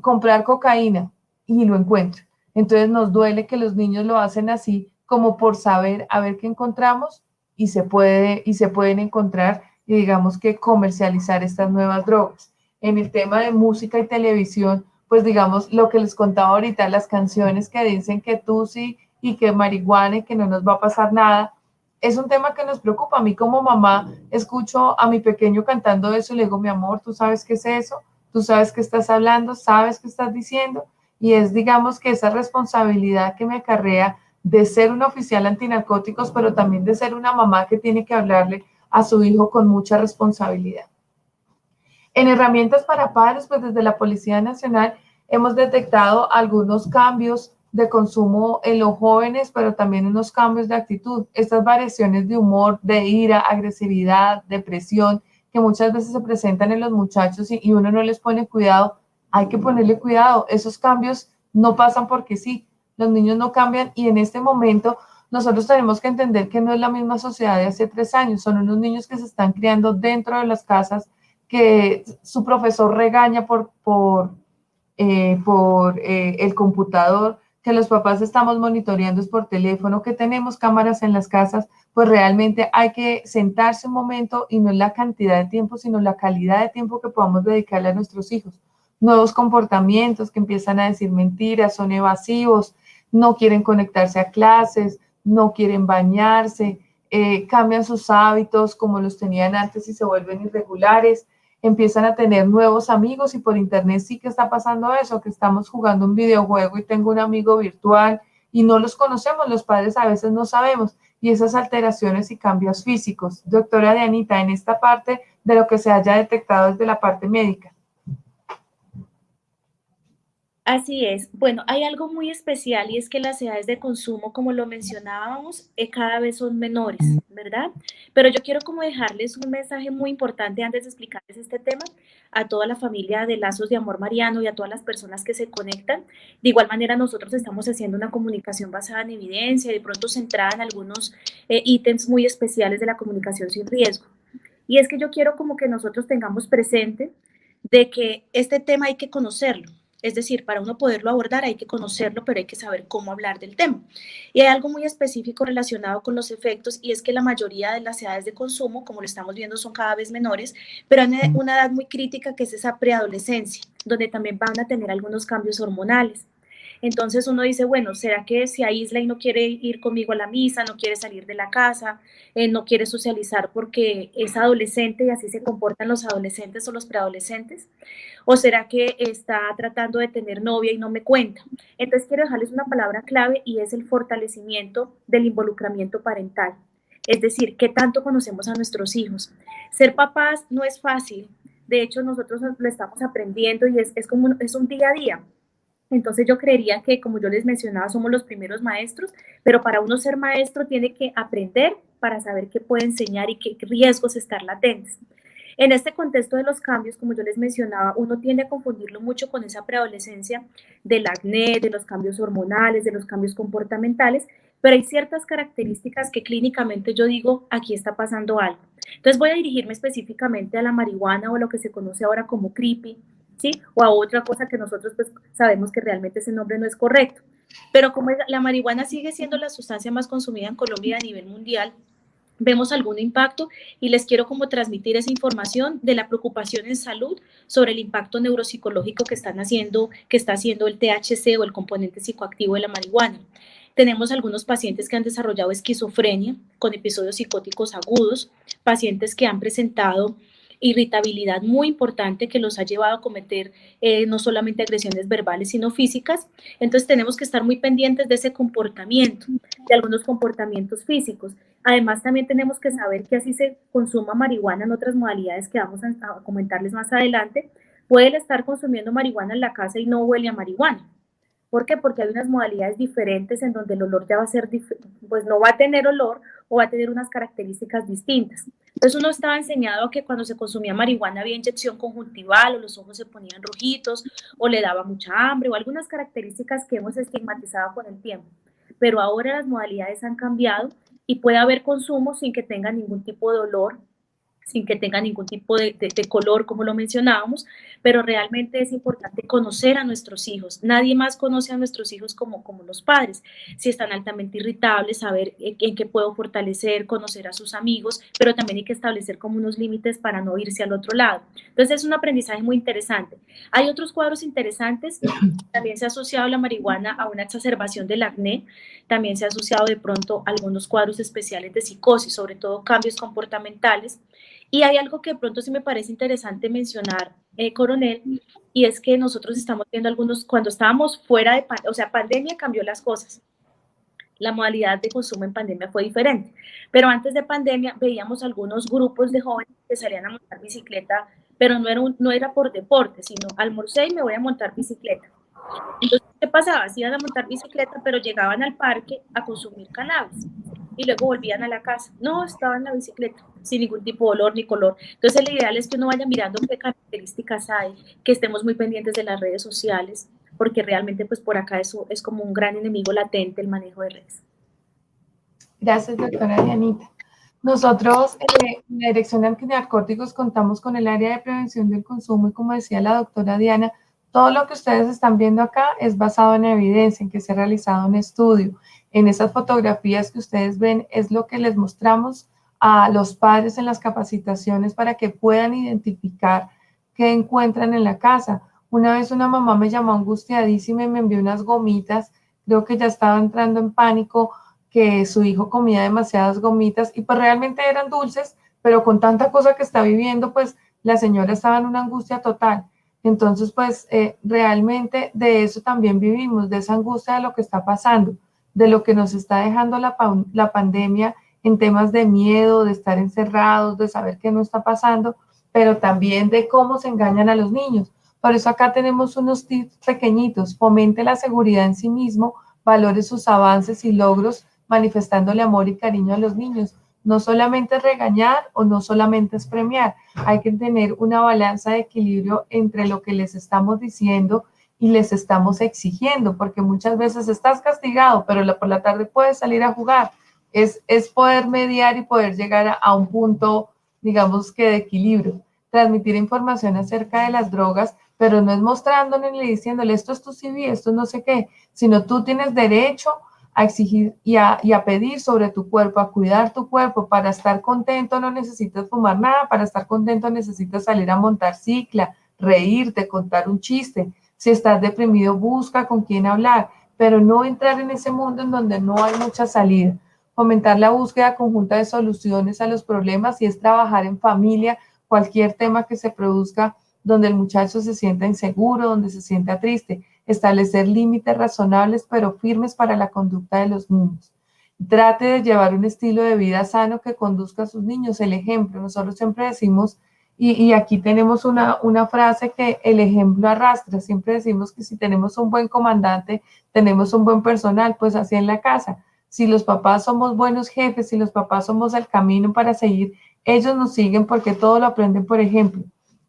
comprar cocaína y lo encuentro. Entonces nos duele que los niños lo hacen así, como por saber a ver qué encontramos y se pueden encontrar y digamos que comercializar estas nuevas drogas. En el tema de música y televisión, pues digamos lo que les contaba ahorita, las canciones que dicen que tusi y que marihuana y que no nos va a pasar nada, es un tema que nos preocupa. A mí como mamá escucho a mi pequeño cantando eso y le digo, mi amor, ¿tú sabes qué es eso? ¿Tú sabes qué estás hablando? ¿Sabes qué estás diciendo? Y es, digamos, que esa responsabilidad que me acarrea de ser una oficial antinarcóticos, pero también de ser una mamá que tiene que hablarle a su hijo con mucha responsabilidad. En herramientas para padres, pues desde la Policía Nacional hemos detectado algunos cambios de consumo en los jóvenes, pero también unos cambios de actitud. Estas variaciones de humor, de ira, agresividad, depresión, que muchas veces se presentan en los muchachos y uno no les pone cuidado, hay que ponerle cuidado. Esos cambios no pasan porque sí, los niños no cambian y en este momento nosotros tenemos que entender que no es la misma sociedad de hace 3 años, son unos niños que se están criando dentro de las casas, que su profesor regaña por el computador, que los papás estamos monitoreando por teléfono, que tenemos cámaras en las casas, pues realmente hay que sentarse un momento y no la cantidad de tiempo, sino la calidad de tiempo que podamos dedicarle a nuestros hijos. Nuevos comportamientos que empiezan a decir mentiras, son evasivos, no quieren conectarse a clases, no quieren bañarse, cambian sus hábitos como los tenían antes y se vuelven irregulares, empiezan a tener nuevos amigos y por internet sí que está pasando eso, que estamos jugando un videojuego y tengo un amigo virtual y no los conocemos, los padres a veces no sabemos, y esas alteraciones y cambios físicos. Doctora Dianita, en esta parte de lo que se haya detectado desde la parte médica. Así es. Bueno, hay algo muy especial y es que las edades de consumo, como lo mencionábamos, cada vez son menores, ¿verdad? Pero yo quiero como dejarles un mensaje muy importante antes de explicarles este tema a toda la familia de Lazos de Amor Mariano y a todas las personas que se conectan. De igual manera, nosotros estamos haciendo una comunicación basada en evidencia y de pronto centrada en algunos ítems muy especiales de la comunicación sin riesgo. Y es que yo quiero como que nosotros tengamos presente de que este tema hay que conocerlo. Es decir, para uno poderlo abordar hay que conocerlo, pero hay que saber cómo hablar del tema. Y hay algo muy específico relacionado con los efectos y es que la mayoría de las edades de consumo, como lo estamos viendo, son cada vez menores, pero hay una edad muy crítica que es esa preadolescencia, donde también van a tener algunos cambios hormonales. Entonces uno dice, bueno, ¿será que se aísla y no quiere ir conmigo a la misa, no quiere salir de la casa, no quiere socializar porque es adolescente y así se comportan los adolescentes o los preadolescentes? ¿O será que está tratando de tener novia y no me cuenta? Entonces quiero dejarles una palabra clave y es el fortalecimiento del involucramiento parental. Es decir, ¿qué tanto conocemos a nuestros hijos? Ser papás no es fácil. De hecho, nosotros lo estamos aprendiendo y es un día a día. Entonces yo creería que, como yo les mencionaba, somos los primeros maestros, pero para uno ser maestro tiene que aprender para saber qué puede enseñar y qué riesgos estar latentes. En este contexto de los cambios, como yo les mencionaba, uno tiende a confundirlo mucho con esa preadolescencia del acné, de los cambios hormonales, de los cambios comportamentales, pero hay ciertas características que clínicamente yo digo, aquí está pasando algo. Entonces voy a dirigirme específicamente a la marihuana o lo que se conoce ahora como creepy, ¿sí? O a otra cosa que nosotros pues sabemos que realmente ese nombre no es correcto. Pero como la marihuana sigue siendo la sustancia más consumida en Colombia a nivel mundial, vemos algún impacto y les quiero como transmitir esa información de la preocupación en salud sobre el impacto neuropsicológico que está haciendo el THC o el componente psicoactivo de la marihuana. Tenemos algunos pacientes que han desarrollado esquizofrenia con episodios psicóticos agudos, pacientes que han presentado irritabilidad muy importante que los ha llevado a cometer no solamente agresiones verbales, sino físicas. Entonces tenemos que estar muy pendientes de ese comportamiento, de algunos comportamientos físicos. Además, también tenemos que saber que así se consuma marihuana en otras modalidades que vamos a comentarles más adelante. Pueden estar consumiendo marihuana en la casa y no huele a marihuana. ¿Por qué? Porque hay unas modalidades diferentes en donde el olor ya va a ser, pues no va a tener olor o va a tener unas características distintas. Entonces uno estaba enseñado a que cuando se consumía marihuana había inyección conjuntival o los ojos se ponían rojitos o le daba mucha hambre o algunas características que hemos estigmatizado con el tiempo. Pero ahora las modalidades han cambiado y puede haber consumo sin que tenga ningún tipo de olor sin que tenga ningún tipo de color, como lo mencionábamos, pero realmente es importante conocer a nuestros hijos. Nadie más conoce a nuestros hijos como los padres. Si están altamente irritables, saber en qué puedo fortalecer, conocer a sus amigos, pero también hay que establecer como unos límites para no irse al otro lado. Entonces es un aprendizaje muy interesante. Hay otros cuadros interesantes. También se ha asociado la marihuana a una exacerbación del acné. También se ha asociado de pronto a algunos cuadros especiales de psicosis, sobre todo cambios comportamentales. Y hay algo que de pronto sí me parece interesante mencionar, coronel, y es que nosotros estamos viendo algunos, cuando estábamos fuera de, o sea, pandemia cambió las cosas. La modalidad de consumo en pandemia fue diferente, pero antes de pandemia veíamos algunos grupos de jóvenes que salían a montar bicicleta, pero no era por deporte, sino almorcé y me voy a montar bicicleta. Entonces, ¿qué pasaba? Se iban a montar bicicleta, pero llegaban al parque a consumir cannabis y luego volvían a la casa. No, estaban en la bicicleta, sin ningún tipo de olor ni color. Entonces, lo ideal es que uno vaya mirando qué características hay, que estemos muy pendientes de las redes sociales, porque realmente, pues por acá eso es como un gran enemigo latente, el manejo de redes. Gracias, doctora Dianita. Nosotros, en la Dirección de Antinarcóticos, contamos con el área de prevención del consumo y, como decía la doctora Diana, todo lo que ustedes están viendo acá es basado en evidencia, en que se ha realizado un estudio. En esas fotografías que ustedes ven es lo que les mostramos a los padres en las capacitaciones para que puedan identificar qué encuentran en la casa. Una vez una mamá me llamó angustiadísima y me envió unas gomitas, creo que ya estaba entrando en pánico, que su hijo comía demasiadas gomitas y pues realmente eran dulces, pero con tanta cosa que está viviendo, pues la señora estaba en una angustia total. Entonces, pues realmente de eso también vivimos, de esa angustia de lo que está pasando, de lo que nos está dejando la pandemia en temas de miedo, de estar encerrados, de saber qué no está pasando, pero también de cómo se engañan a los niños. Por eso acá tenemos unos tips pequeñitos: fomente la seguridad en sí mismo, valore sus avances y logros, manifestándole amor y cariño a los niños. No solamente es regañar o no solamente es premiar, hay que tener una balanza de equilibrio entre lo que les estamos diciendo y les estamos exigiendo, porque muchas veces estás castigado, pero por la tarde puedes salir a jugar. Es poder mediar y poder llegar a un punto, digamos que de equilibrio. Transmitir información acerca de las drogas, pero no es mostrándole ni diciéndole esto es tu CV, esto no sé qué, sino tú tienes derecho a exigir y a pedir sobre tu cuerpo, a cuidar tu cuerpo. Para estar contento no necesitas fumar nada, para estar contento necesitas salir a montar cicla, reírte, contar un chiste. Si estás deprimido, busca con quién hablar, pero no entrar en ese mundo en donde no hay mucha salida. Fomentar la búsqueda conjunta de soluciones a los problemas y es trabajar en familia, cualquier tema que se produzca donde el muchacho se sienta inseguro, donde se sienta triste. Establecer límites razonables pero firmes para la conducta de los niños. Trate de llevar un estilo de vida sano que conduzca a sus niños. El ejemplo, nosotros siempre decimos, y aquí tenemos una frase que el ejemplo arrastra. Siempre decimos que si tenemos un buen comandante, tenemos un buen personal, pues así en la casa. Si los papás somos buenos jefes, si los papás somos el camino para seguir, ellos nos siguen porque todo lo aprenden por ejemplo.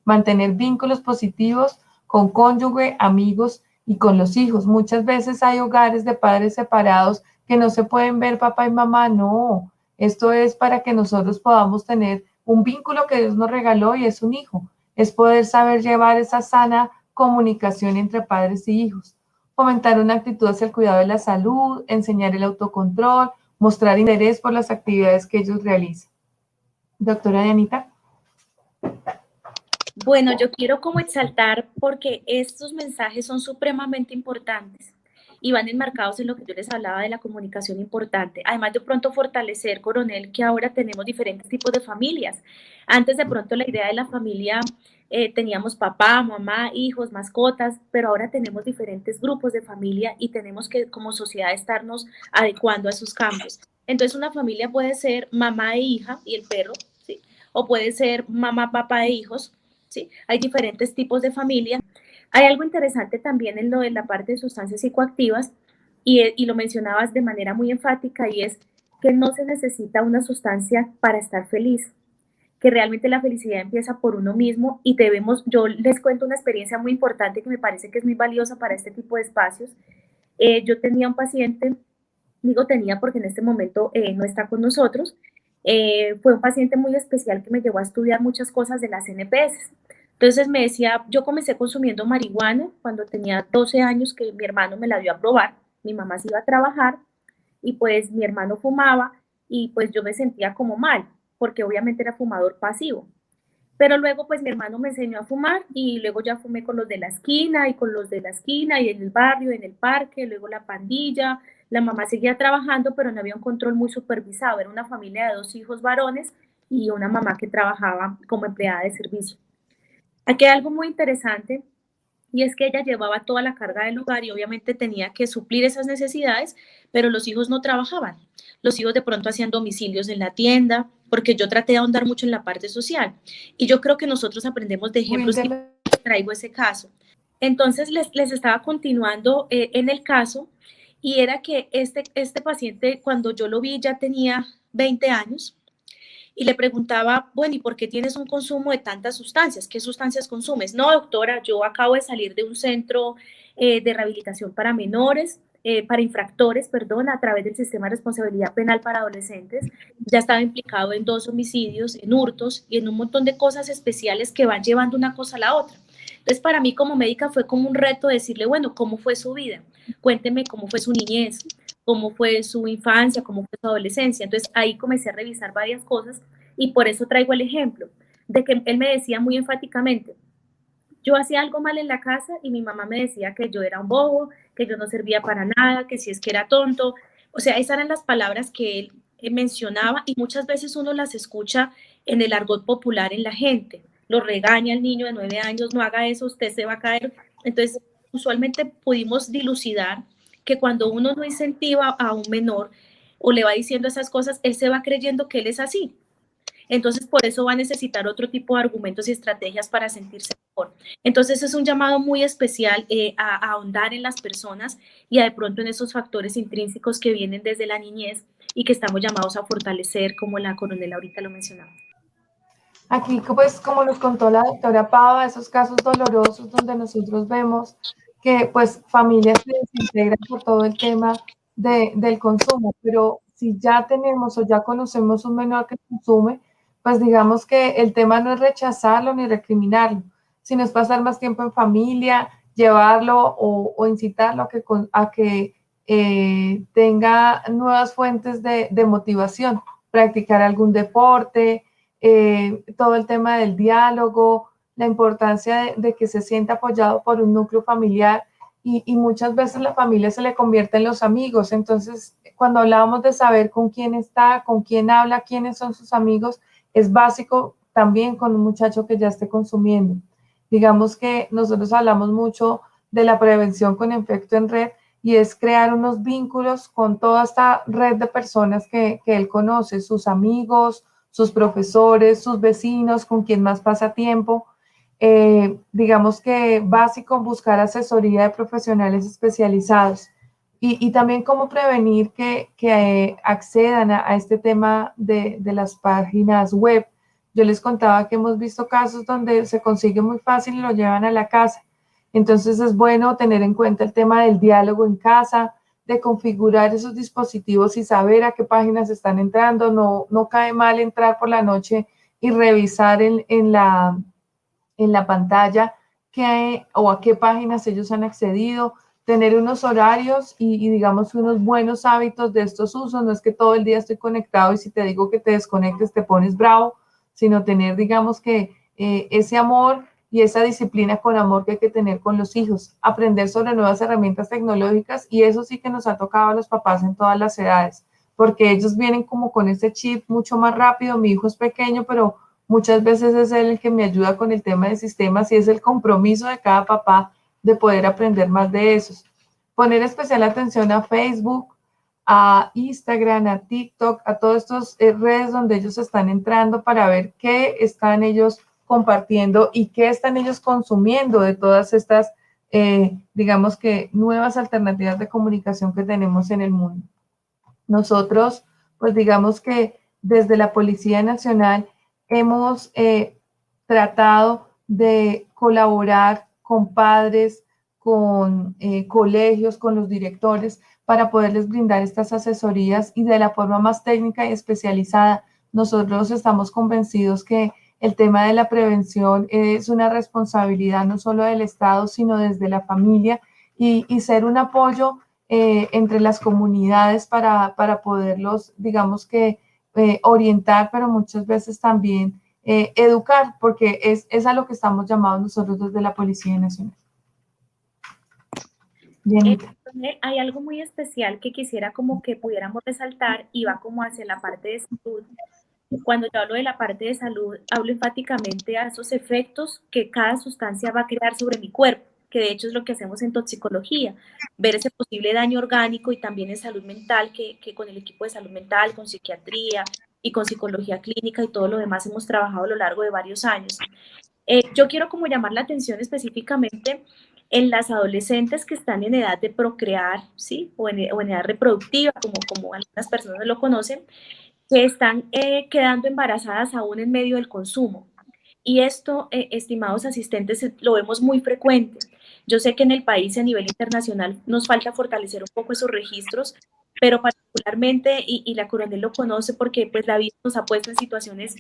Mantener vínculos positivos con cónyuge, amigos y con los hijos. Muchas veces hay hogares de padres separados que no se pueden ver papá y mamá. No, esto es para que nosotros podamos tener un vínculo que Dios nos regaló y es un hijo. Es poder saber llevar esa sana comunicación entre padres y hijos. Fomentar una actitud hacia el cuidado de la salud, enseñar el autocontrol, mostrar interés por las actividades que ellos realizan. Doctora Dianita. Bueno, yo quiero como exaltar porque estos mensajes son supremamente importantes y van enmarcados en lo que yo les hablaba de la comunicación importante. Además de pronto fortalecer, coronel, que ahora tenemos diferentes tipos de familias. Antes de pronto la idea de la familia, teníamos papá, mamá, hijos, mascotas, pero ahora tenemos diferentes grupos de familia y tenemos que como sociedad estarnos adecuando a esos cambios. Entonces una familia puede ser mamá e hija y el perro, ¿sí? O puede ser mamá, papá e hijos. ¿Sí? Hay diferentes tipos de familia. Hay algo interesante también en lo de la parte de sustancias psicoactivas y lo mencionabas de manera muy enfática y es que no se necesita una sustancia para estar feliz, que realmente la felicidad empieza por uno mismo y yo les cuento una experiencia muy importante que me parece que es muy valiosa para este tipo de espacios. Yo tenía un paciente, digo tenía porque en este momento no está con nosotros, Fue un paciente muy especial que me llevó a estudiar muchas cosas de las NPS. Entonces me decía, yo comencé consumiendo marihuana cuando tenía 12 años, que mi hermano me la dio a probar. Mi mamá se iba a trabajar y pues mi hermano fumaba y pues yo me sentía como mal, porque obviamente era fumador pasivo. Pero luego pues mi hermano me enseñó a fumar y luego ya fumé con los de la esquina y con los de la esquina y en el barrio, en el parque, luego la pandilla. La mamá seguía trabajando, pero no había un control muy supervisado. Era una familia de 2 hijos varones y una mamá que trabajaba como empleada de servicio. Aquí hay algo muy interesante y es que ella llevaba toda la carga del hogar y obviamente tenía que suplir esas necesidades, pero los hijos no trabajaban. Los hijos de pronto hacían domicilios en la tienda, porque yo traté de ahondar mucho en la parte social. Y yo creo que nosotros aprendemos de ejemplos y traigo ese caso. Entonces les estaba continuando en el caso y era que este paciente, cuando yo lo vi, ya tenía 20 años y le preguntaba, bueno, ¿y por qué tienes un consumo de tantas sustancias? ¿Qué sustancias consumes? No, doctora, yo acabo de salir de un centro de rehabilitación para menores, para infractores, perdón, a través del sistema de responsabilidad penal para adolescentes. Ya estaba implicado en 2 homicidios, en hurtos y en un montón de cosas especiales que van llevando una cosa a la otra. Entonces, para mí como médica fue como un reto decirle, bueno, ¿cómo fue su vida? Cuénteme cómo fue su niñez, cómo fue su infancia, cómo fue su adolescencia. Entonces ahí comencé a revisar varias cosas y por eso traigo el ejemplo de que él me decía muy enfáticamente, yo hacía algo mal en la casa y mi mamá me decía que yo era un bobo, que yo no servía para nada, que si es que era tonto. O sea, esas eran las palabras que él mencionaba y muchas veces uno las escucha en el argot popular en la gente. Lo regaña el niño de 9 años, no haga eso, usted se va a caer. Entonces, usualmente pudimos dilucidar que cuando uno no incentiva a un menor o le va diciendo esas cosas, él se va creyendo que él es así. Entonces, por eso va a necesitar otro tipo de argumentos y estrategias para sentirse mejor. Entonces, es un llamado muy especial a ahondar en las personas y a de pronto en esos factores intrínsecos que vienen desde la niñez y que estamos llamados a fortalecer, como la coronel ahorita lo mencionaba. Aquí, pues, como nos contó la doctora Pava, esos casos dolorosos donde nosotros vemos que, pues, familias se desintegran por todo el tema del consumo, pero si ya tenemos o ya conocemos un menor que consume, pues digamos que el tema no es rechazarlo ni recriminarlo, sino es pasar más tiempo en familia, llevarlo o incitarlo a que tenga nuevas fuentes de motivación, practicar algún deporte, todo el tema del diálogo, la importancia de que se sienta apoyado por un núcleo familiar y muchas veces la familia se le convierte en los amigos. Entonces, cuando hablábamos de saber con quién está, con quién habla, quiénes son sus amigos, es básico también con un muchacho que ya esté consumiendo. Digamos que nosotros hablamos mucho de la prevención con efecto en red y es crear unos vínculos con toda esta red de personas que él conoce, sus amigos, sus profesores, sus vecinos, con quien más pasa tiempo. Digamos que básico, buscar asesoría de profesionales especializados y también cómo prevenir que accedan a este tema de las páginas web. Yo les contaba que hemos visto casos donde se consigue muy fácil y lo llevan a la casa. Entonces es bueno tener en cuenta el tema del diálogo en casa, de configurar esos dispositivos y saber a qué páginas están entrando. No cae mal entrar por la noche y revisar en la pantalla o a qué páginas ellos han accedido, tener unos horarios y digamos unos buenos hábitos de estos usos. No es que todo el día estoy conectado y si te digo que te desconectes te pones bravo, sino tener digamos que ese amor y esa disciplina con amor que hay que tener con los hijos, aprender sobre nuevas herramientas tecnológicas y eso sí que nos ha tocado a los papás en todas las edades, porque ellos vienen como con ese chip mucho más rápido. Mi hijo es pequeño, pero muchas veces es él el que me ayuda con el tema de sistemas y es el compromiso de cada papá de poder aprender más de esos. Poner especial atención a Facebook, a Instagram, a TikTok, a todas estas redes donde ellos están entrando para ver qué están ellos compartiendo y qué están ellos consumiendo de todas estas, digamos que, nuevas alternativas de comunicación que tenemos en el mundo. Nosotros, pues digamos que desde la Policía Nacional hemos tratado de colaborar con padres, con colegios, con los directores, para poderles brindar estas asesorías y de la forma más técnica y especializada, nosotros estamos convencidos que el tema de la prevención es una responsabilidad no solo del Estado, sino desde la familia y ser un apoyo entre las comunidades para poderlos, digamos que, orientar, pero muchas veces también educar, porque es a lo que estamos llamados nosotros desde la Policía Nacional. Bien. Hay algo muy especial que quisiera como que pudiéramos resaltar y va como hacia la parte de salud. Cuando yo hablo de la parte de salud, hablo enfáticamente a esos efectos que cada sustancia va a crear sobre mi cuerpo, que de hecho es lo que hacemos en toxicología, ver ese posible daño orgánico y también en salud mental, que con el equipo de salud mental, con psiquiatría y con psicología clínica y todo lo demás hemos trabajado a lo largo de varios años. Yo quiero como llamar la atención específicamente en las adolescentes que están en edad de procrear, ¿sí? O en edad reproductiva, como algunas personas lo conocen, que están quedando embarazadas aún en medio del consumo. Y esto, estimados asistentes, lo vemos muy frecuente. Yo sé que en el país a nivel internacional nos falta fortalecer un poco esos registros, pero particularmente, y la coronel lo conoce porque pues la vida nos ha puesto en situaciones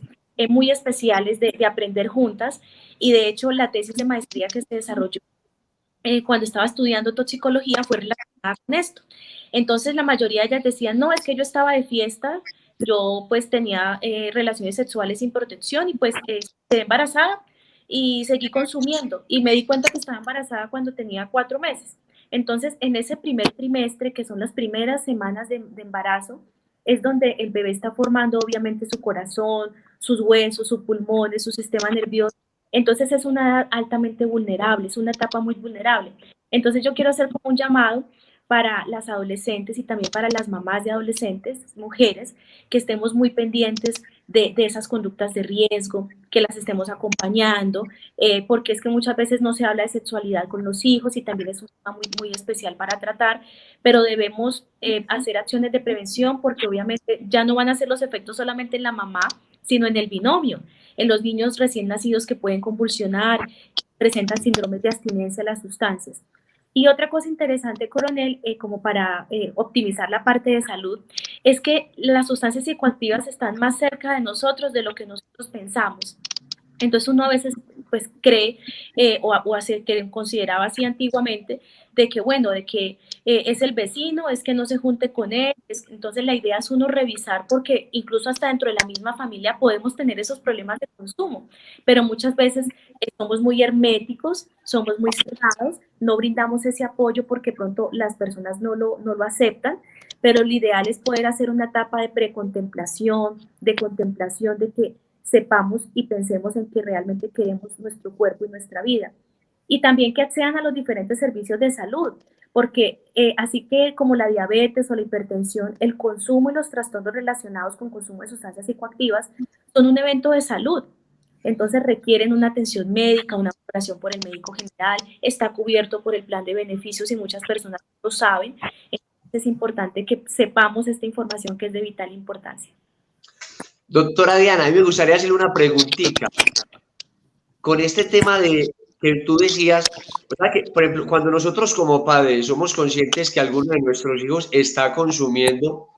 muy especiales de aprender juntas, y de hecho la tesis de maestría que se desarrolló cuando estaba estudiando toxicología fue relacionada con esto. Entonces la mayoría de ellas decían, no, es que yo estaba de fiesta, yo pues tenía relaciones sexuales sin protección y pues quedé embarazada y seguí consumiendo y me di cuenta que estaba embarazada cuando tenía 4 meses. Entonces en ese primer trimestre, que son las primeras semanas de embarazo, es donde el bebé está formando obviamente su corazón, sus huesos, sus pulmones, su sistema nervioso. Entonces es una edad altamente vulnerable, es una etapa muy vulnerable. Entonces yo quiero hacer como un llamado para las adolescentes y también para las mamás de adolescentes, mujeres, que estemos muy pendientes de esas conductas de riesgo, que las estemos acompañando, porque es que muchas veces no se habla de sexualidad con los hijos y también es un tema muy, muy especial para tratar, pero debemos hacer acciones de prevención porque obviamente ya no van a ser los efectos solamente en la mamá, sino en el binomio, en los niños recién nacidos que pueden convulsionar, que presentan síndromes de abstinencia a las sustancias. Y otra cosa interesante, coronel, como para optimizar la parte de salud, es que las sustancias psicoactivas están más cerca de nosotros de lo que nosotros pensamos. Entonces uno a veces pues cree o así, que consideraba así antiguamente, de que bueno, de que es el vecino, es que no se junte con él. Entonces la idea es uno revisar porque incluso hasta dentro de la misma familia podemos tener esos problemas de consumo, pero muchas veces somos muy herméticos, somos muy cerrados, no brindamos ese apoyo porque pronto las personas no lo aceptan, pero lo ideal es poder hacer una etapa de precontemplación, de contemplación, de que sepamos y pensemos en que realmente queremos nuestro cuerpo y nuestra vida. Y también que accedan a los diferentes servicios de salud, porque así que como la diabetes o la hipertensión, el consumo y los trastornos relacionados con consumo de sustancias psicoactivas son un evento de salud. Entonces requieren una atención médica, una valoración por el médico general, está cubierto por el plan de beneficios y muchas personas lo saben. Entonces es importante que sepamos esta información que es de vital importancia. Doctora Diana, a mí me gustaría hacerle una preguntita. Con este tema de que tú decías, ¿verdad? Que, por ejemplo, cuando nosotros como padres somos conscientes que alguno de nuestros hijos está consumiendo,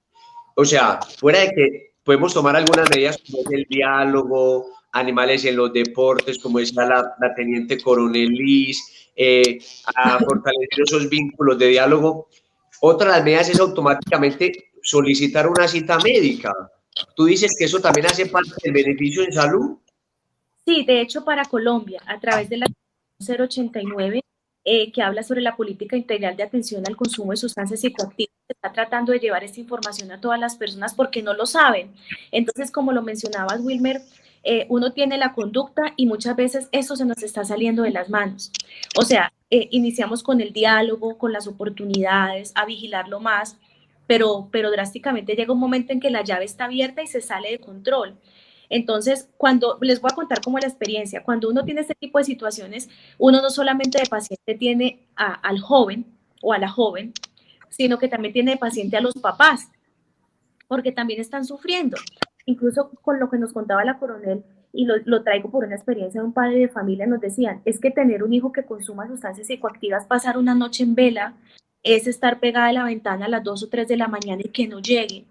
o sea, fuera de que podemos tomar algunas medidas como el diálogo, animales en los deportes, como decía la teniente coronel Liz, a fortalecer esos vínculos de diálogo, otra de las medidas es automáticamente solicitar una cita médica. ¿Tú dices que eso también hace parte del beneficio en salud? Sí, de hecho para Colombia, a través de la 089, que habla sobre la política integral de atención al consumo de sustancias psicoactivas, se está tratando de llevar esta información a todas las personas porque no lo saben. Entonces, como lo mencionabas, Wilmer, uno tiene la conducta y muchas veces eso se nos está saliendo de las manos. O sea, iniciamos con el diálogo, con las oportunidades, a vigilarlo más, pero drásticamente llega un momento en que la llave está abierta y se sale de control. Entonces, cuando les voy a contar como la experiencia, cuando uno tiene este tipo de situaciones, uno no solamente de paciente tiene al joven o a la joven, sino que también tiene de paciente a los papás, porque también están sufriendo. Incluso con lo que nos contaba la coronel, y lo traigo por una experiencia de un padre de familia, nos decían, es que tener un hijo que consuma sustancias psicoactivas, pasar una noche en vela, es estar pegada a la ventana a las 2 o 3 de la mañana y que no llegue.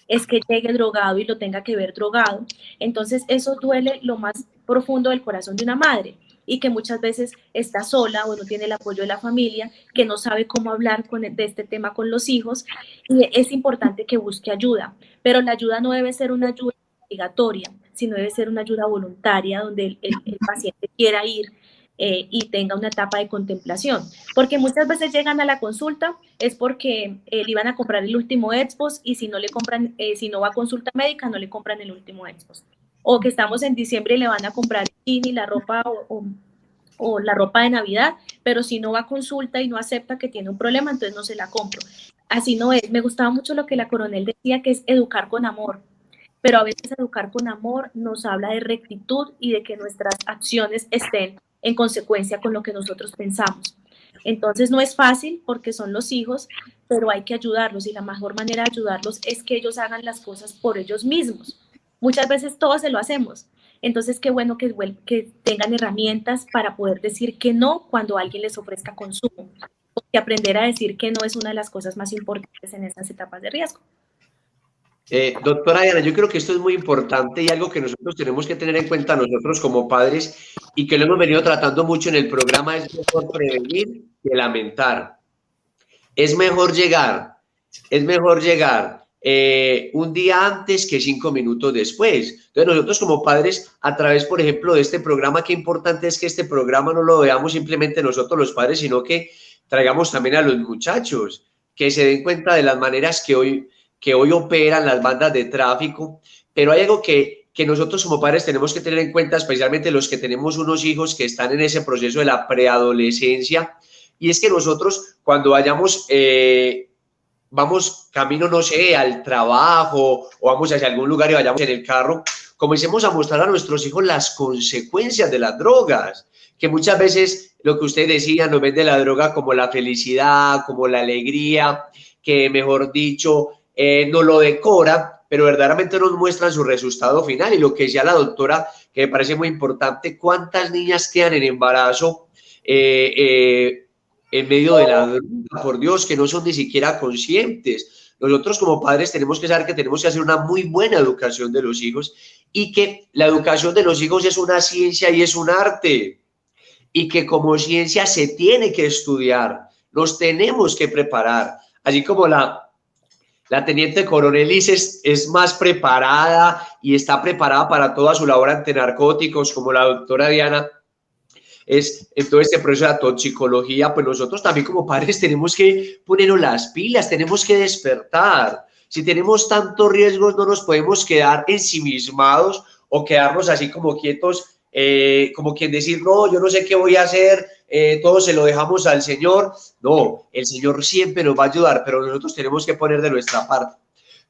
es que llegue drogado y lo tenga que ver drogado. Entonces eso duele lo más profundo del corazón de una madre, y que muchas veces está sola o no tiene el apoyo de la familia, que no sabe cómo hablar de este tema con los hijos, y es importante que busque ayuda, pero la ayuda no debe ser una ayuda obligatoria, sino debe ser una ayuda voluntaria donde el paciente quiera ir y tenga una etapa de contemplación, porque muchas veces llegan a la consulta es porque le iban a comprar el último Xbox, y si no le compran, si no va a consulta médica, no le compran el último Xbox, o que estamos en diciembre y le van a comprar y la ropa o la ropa de Navidad, pero si no va a consulta y no acepta que tiene un problema, entonces no se la compro. Así no es. Me gustaba mucho lo que la coronel decía, que es educar con amor, pero a veces educar con amor nos habla de rectitud y de que nuestras acciones estén en consecuencia con lo que nosotros pensamos. Entonces no es fácil porque son los hijos, pero hay que ayudarlos, y la mejor manera de ayudarlos es que ellos hagan las cosas por ellos mismos. Muchas veces todos se lo hacemos. Entonces, qué bueno que tengan herramientas para poder decir que no cuando alguien les ofrezca consumo, porque aprender a decir que no es una de las cosas más importantes en esas etapas de riesgo. Doctora Diana, yo creo que esto es muy importante y algo que nosotros tenemos que tener en cuenta nosotros como padres, y que lo hemos venido tratando mucho en el programa: es mejor prevenir que lamentar. Es mejor llegar un día antes que 5 minutos después. Entonces nosotros como padres, a través, por ejemplo, de este programa, qué importante es que este programa no lo veamos simplemente nosotros los padres, sino que traigamos también a los muchachos, que se den cuenta de las maneras que hoy operan las bandas de tráfico. Pero hay algo que nosotros como padres tenemos que tener en cuenta, especialmente los que tenemos unos hijos que están en ese proceso de la preadolescencia, y es que nosotros cuando vamos camino, no sé, al trabajo o vamos hacia algún lugar y vayamos en el carro, comencemos a mostrar a nuestros hijos las consecuencias de las drogas, que muchas veces lo que usted decía, nos vende la droga como la felicidad, como la alegría, que mejor dicho, no lo decora, pero verdaderamente nos muestran su resultado final. Y lo que decía la doctora, que me parece muy importante: ¿cuántas niñas quedan en embarazo en medio de la droga, por Dios, que no son ni siquiera conscientes? Nosotros como padres tenemos que saber que tenemos que hacer una muy buena educación de los hijos, y que la educación de los hijos es una ciencia y es un arte, y que como ciencia se tiene que estudiar, nos tenemos que preparar, así como la teniente coronel es más preparada y está preparada para toda su labor ante narcóticos, como la doctora Diana es en todo este proceso de toxicología. Pues nosotros también como padres tenemos que ponernos las pilas, tenemos que despertar. Si tenemos tantos riesgos, no nos podemos quedar ensimismados o quedarnos así como quietos, como quien decir: no, yo no sé qué voy a hacer, todo se lo dejamos al Señor. No, el Señor siempre nos va a ayudar, pero nosotros tenemos que poner de nuestra parte.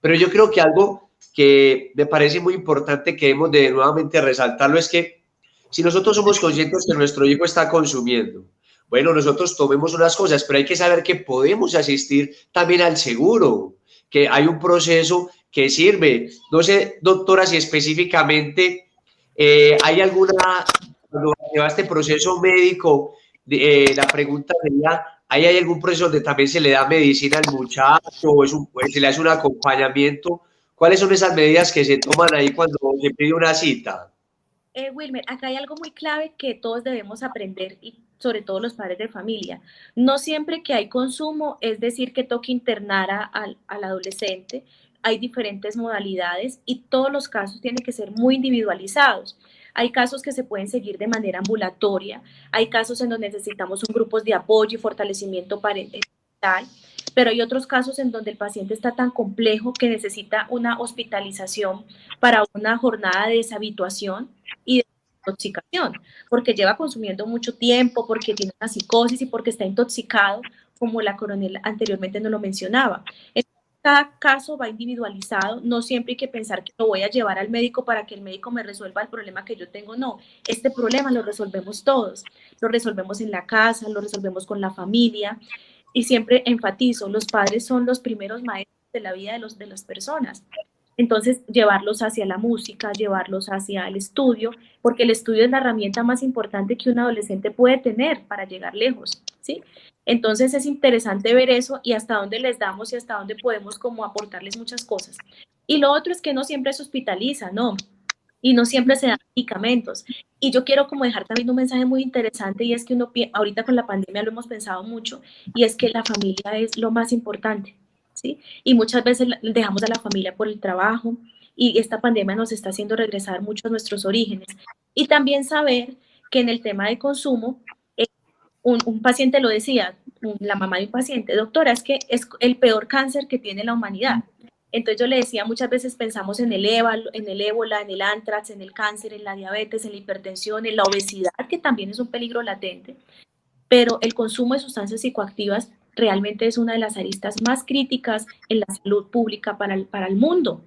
Pero yo creo que algo que me parece muy importante que debemos de nuevamente resaltarlo es que si nosotros somos conscientes que nuestro hijo está consumiendo, bueno, nosotros tomemos unas cosas, pero hay que saber que podemos asistir también al seguro, que hay un proceso que sirve. No sé, doctora, si específicamente hay alguna, cuando lleva este proceso médico, la pregunta sería: ¿hay algún proceso donde también se le da medicina al muchacho o se le hace un acompañamiento? ¿Cuáles son esas medidas que se toman ahí cuando se pide una cita? Wilmer, acá hay algo muy clave que todos debemos aprender, y sobre todo los padres de familia. No siempre que hay consumo es decir que toque internar al adolescente. Hay diferentes modalidades y todos los casos tienen que ser muy individualizados. Hay casos que se pueden seguir de manera ambulatoria, hay casos en donde necesitamos un grupos de apoyo y fortalecimiento parental, pero hay otros casos en donde el paciente está tan complejo que necesita una hospitalización para una jornada de deshabituación y de intoxicación, porque lleva consumiendo mucho tiempo, porque tiene una psicosis y porque está intoxicado, como la coronel anteriormente nos lo mencionaba. Entonces, cada caso va individualizado, no siempre hay que pensar que lo voy a llevar al médico para que el médico me resuelva el problema que yo tengo. No, este problema lo resolvemos todos, lo resolvemos en la casa, lo resolvemos con la familia, y siempre enfatizo, los padres son los primeros maestros de la vida de las personas. Entonces, llevarlos hacia la música, llevarlos hacia el estudio, porque el estudio es la herramienta más importante que un adolescente puede tener para llegar lejos, ¿sí? Entonces, es interesante ver eso y hasta dónde les damos y hasta dónde podemos como aportarles muchas cosas. Y lo otro es que no siempre se hospitaliza, ¿no? Y no siempre se dan medicamentos. Y yo quiero como dejar también un mensaje muy interesante, y es que uno, ahorita con la pandemia lo hemos pensado mucho, y es que la familia es lo más importante, ¿sí? Y muchas veces dejamos a la familia por el trabajo, y esta pandemia nos está haciendo regresar mucho a nuestros orígenes. Y también saber que en el tema de consumo, un paciente lo decía, la mamá de un paciente, doctora, es que es el peor cáncer que tiene la humanidad. Entonces yo le decía, muchas veces pensamos en el ébola, en el anthrax, en el cáncer, en la diabetes, en la hipertensión, en la obesidad, que también es un peligro latente, pero el consumo de sustancias psicoactivas realmente es una de las aristas más críticas en la salud pública para el mundo,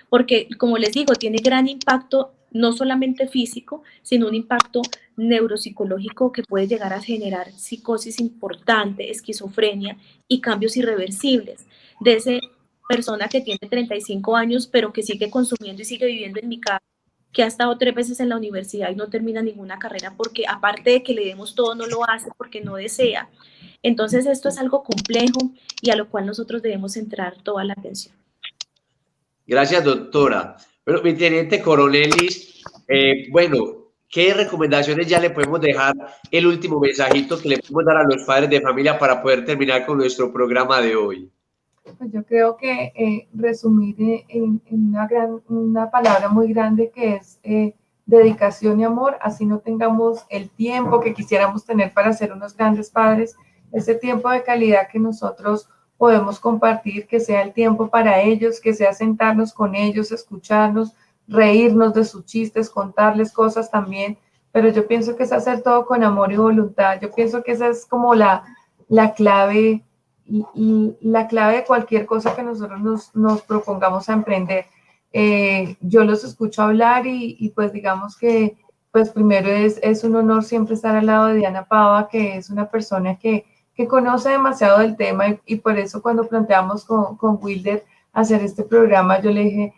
porque como les digo, tiene gran impacto no solamente físico, sino un impacto neuropsicológico que puede llegar a generar psicosis importante, esquizofrenia y cambios irreversibles. De esa persona que tiene 35 años, pero que sigue consumiendo y sigue viviendo en mi casa, que ha estado 3 veces en la universidad y no termina ninguna carrera porque aparte de que le demos todo, no lo hace porque no desea. Entonces esto es algo complejo y a lo cual nosotros debemos centrar toda la atención. Gracias, doctora. Bueno, mi teniente coronelis, bueno, ¿qué recomendaciones ya le podemos dejar? El último mensajito que le podemos dar a los padres de familia para poder terminar con nuestro programa de hoy. Pues yo creo que resumir en una palabra muy grande que es dedicación y amor, así no tengamos el tiempo que quisiéramos tener para ser unos grandes padres, ese tiempo de calidad que nosotros podemos compartir, que sea el tiempo para ellos, que sea sentarnos con ellos, escucharnos, reírnos de sus chistes, contarles cosas también, pero yo pienso que es hacer todo con amor y voluntad. Yo pienso que esa es como la clave y la clave de cualquier cosa que nosotros nos propongamos a emprender. Yo los escucho hablar y pues digamos que pues primero es un honor siempre estar al lado de Diana Pava, que es una persona que conoce demasiado del tema y por eso cuando planteamos con Wilder hacer este programa, yo le dije,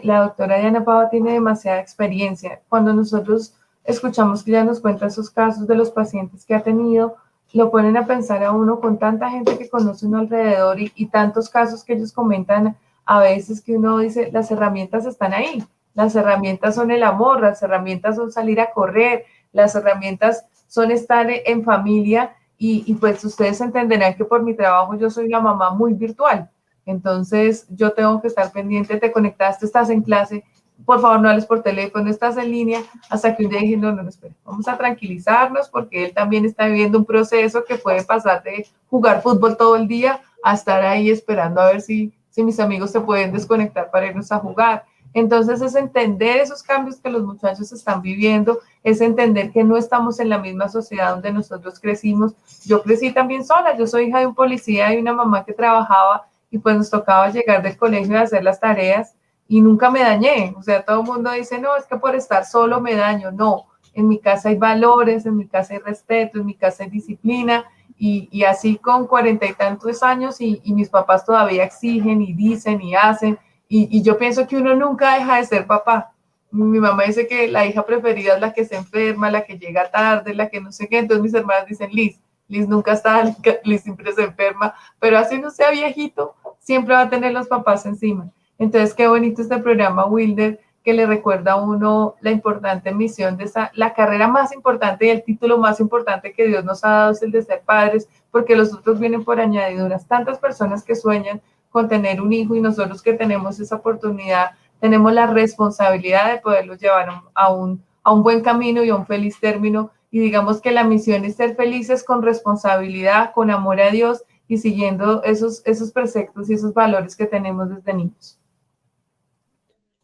la doctora Diana Pava tiene demasiada experiencia. Cuando nosotros escuchamos que ella nos cuenta esos casos de los pacientes que ha tenido, lo ponen a pensar a uno con tanta gente que conoce uno alrededor y tantos casos que ellos comentan a veces que uno dice, las herramientas están ahí, las herramientas son el amor, las herramientas son salir a correr, las herramientas son estar en familia y pues ustedes entenderán que por mi trabajo yo soy una mamá muy virtual, entonces yo tengo que estar pendiente, te conectaste, estás en clase, por favor no hables por teléfono, estás en línea, hasta que un día dije, no, espera, vamos a tranquilizarnos porque él también está viviendo un proceso que puede pasar de jugar fútbol todo el día a estar ahí esperando a ver si mis amigos se pueden desconectar para irnos a jugar. Entonces es entender esos cambios que los muchachos están viviendo, es entender que no estamos en la misma sociedad donde nosotros crecimos. Yo crecí también sola, yo soy hija de un policía y una mamá que trabajaba y pues nos tocaba llegar del colegio y hacer las tareas y nunca me dañé. O sea, todo el mundo dice, no, es que por estar solo me daño. No, en mi casa hay valores, en mi casa hay respeto, en mi casa hay disciplina y así con 40 y tantos años y mis papás todavía exigen y dicen y hacen y yo pienso que uno nunca deja de ser papá. Mi mamá dice que la hija preferida es la que se enferma, la que llega tarde, la que no sé qué. Entonces mis hermanas dicen, Liz nunca está, Liz siempre se enferma, pero así no sea viejito, siempre va a tener los papás encima. Entonces, qué bonito este programa, Wilder, que le recuerda a uno la importante misión de la carrera más importante y el título más importante que Dios nos ha dado es el de ser padres, porque los otros vienen por añadiduras. Tantas personas que sueñan con tener un hijo y nosotros que tenemos esa oportunidad, tenemos la responsabilidad de poderlos llevar a un buen camino y a un feliz término. Y digamos que la misión es ser felices con responsabilidad, con amor a Dios y siguiendo esos preceptos y esos valores que tenemos desde niños.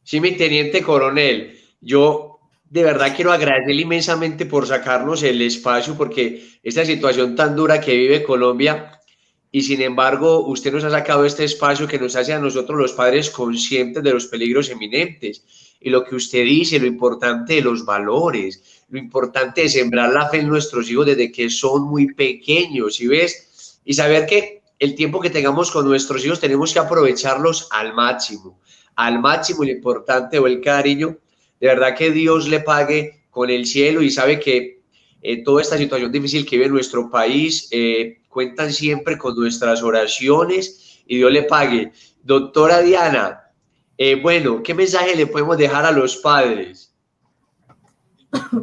Sí, mi teniente coronel, yo de verdad quiero agradecerle inmensamente por sacarnos el espacio, porque esta situación tan dura que vive Colombia, y sin embargo usted nos ha sacado este espacio que nos hace a nosotros los padres conscientes de los peligros eminentes, y lo que usted dice, lo importante de los valores, lo importante de sembrar la fe en nuestros hijos desde que son muy pequeños, ¿sí ves? Y saber que el tiempo que tengamos con nuestros hijos tenemos que aprovecharlos al máximo y lo importante o el cariño, de verdad que Dios le pague con el cielo y sabe que toda esta situación difícil que vive nuestro país, cuentan siempre con nuestras oraciones y Dios le pague. Doctora Diana, Bueno, ¿qué mensaje le podemos dejar a los padres?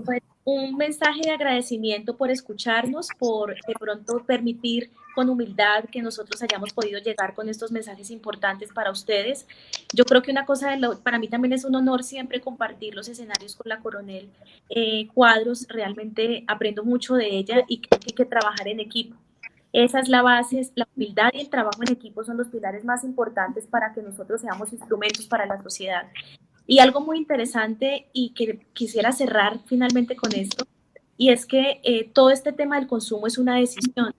Pues, un mensaje de agradecimiento por escucharnos, por de pronto permitir con humildad que nosotros hayamos podido llegar con estos mensajes importantes para ustedes. Yo creo que una cosa, para mí también es un honor siempre compartir los escenarios con la Coronel Cuadros. Realmente aprendo mucho de ella y creo que hay que trabajar en equipo. Esa es la base, la humildad y el trabajo en equipo son los pilares más importantes para que nosotros seamos instrumentos para la sociedad. Y algo muy interesante y que quisiera cerrar finalmente con esto, y es que todo este tema del consumo es una decisión.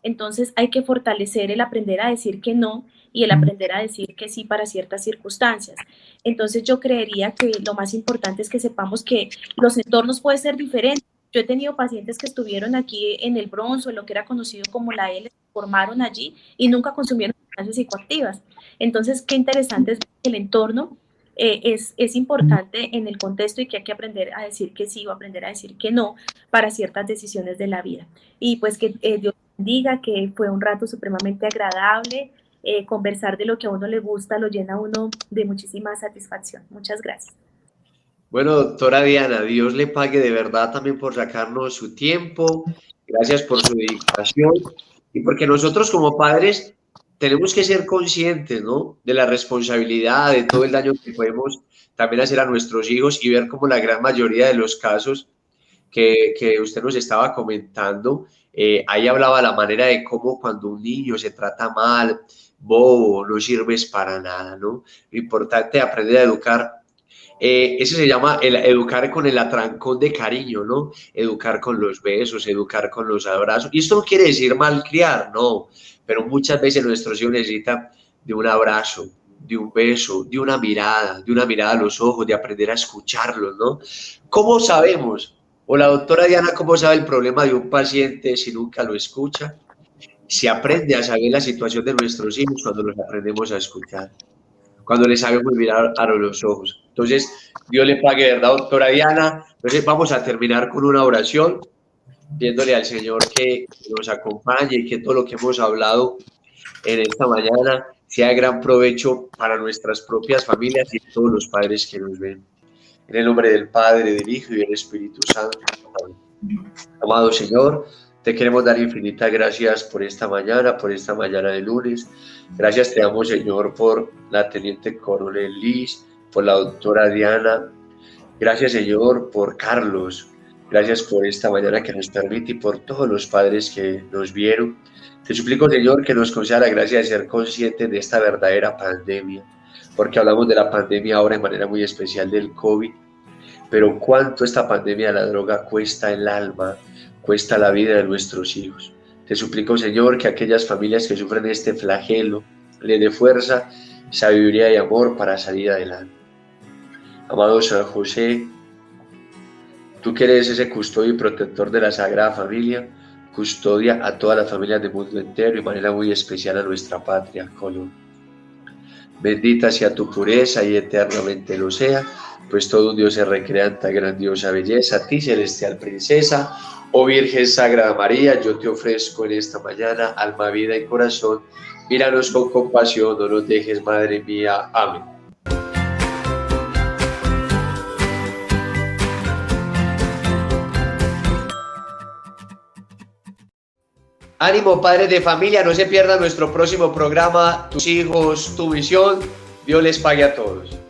Entonces hay que fortalecer el aprender a decir que no y el aprender a decir que sí para ciertas circunstancias. Entonces yo creería que lo más importante es que sepamos que los entornos pueden ser diferentes. Yo he tenido pacientes que estuvieron aquí en el Bronx o en lo que era conocido como la L, se formaron allí y nunca consumieron sustancias psicoactivas. Entonces, qué interesante es que el entorno es importante en el contexto y que hay que aprender a decir que sí o aprender a decir que no para ciertas decisiones de la vida. Y pues que Dios bendiga, que fue un rato supremamente agradable. Conversar de lo que a uno le gusta lo llena a uno de muchísima satisfacción. Muchas gracias. Bueno, doctora Diana, Dios le pague de verdad también por sacarnos su tiempo. Gracias por su dedicación y porque nosotros como padres tenemos que ser conscientes, ¿no?, de la responsabilidad, de todo el daño que podemos también hacer a nuestros hijos y ver como la gran mayoría de los casos que usted nos estaba comentando, ahí hablaba la manera de cómo cuando un niño se trata mal, bobo, no sirves para nada, ¿no? Lo importante es aprender a educar. Eso se llama educar con el atrancón de cariño, ¿no? Educar con los besos, educar con los abrazos. Y esto no quiere decir malcriar, no, pero muchas veces nuestros hijos necesitan de un abrazo, de un beso, de una mirada a los ojos, de aprender a escucharlos, ¿no? ¿Cómo sabemos? O la doctora Diana, ¿cómo sabe el problema de un paciente si nunca lo escucha? Se aprende a saber la situación de nuestros hijos cuando los aprendemos a escuchar, cuando les sabemos mirar a los ojos. Entonces, Dios le pague, ¿verdad, doctora Diana? Entonces, vamos a terminar con una oración, pidiéndole al Señor que nos acompañe y que todo lo que hemos hablado en esta mañana sea de gran provecho para nuestras propias familias y todos los padres que nos ven. En el nombre del Padre, del Hijo y del Espíritu Santo. Amado Señor, te queremos dar infinitas gracias por esta mañana de lunes. Gracias te damos, Señor, por la Teniente Coronel Liz, por la doctora Diana. Gracias, Señor, por Carlos. Gracias por esta mañana que nos permite y por todos los padres que nos vieron. Te suplico, Señor, que nos conceda la gracia de ser conscientes de esta verdadera pandemia, porque hablamos de la pandemia ahora de manera muy especial del COVID, pero cuánto esta pandemia de la droga cuesta el alma, cuesta la vida de nuestros hijos. Te suplico, Señor, que aquellas familias que sufren este flagelo le dé fuerza, sabiduría y amor para salir adelante. Amado San José, tú que eres ese custodio y protector de la Sagrada Familia, custodia a todas las familias del mundo entero y de manera muy especial a nuestra patria, Colombia. Bendita sea tu pureza y eternamente lo sea, pues todo un Dios se recrea en tan grandiosa belleza. A ti, celestial princesa, oh Virgen Sagrada María, yo te ofrezco en esta mañana alma, vida y corazón. Míranos con compasión, no nos dejes, Madre mía. Amén. Ánimo, padres de familia, no se pierdan nuestro próximo programa, Tus hijos, tu visión. Dios les pague a todos.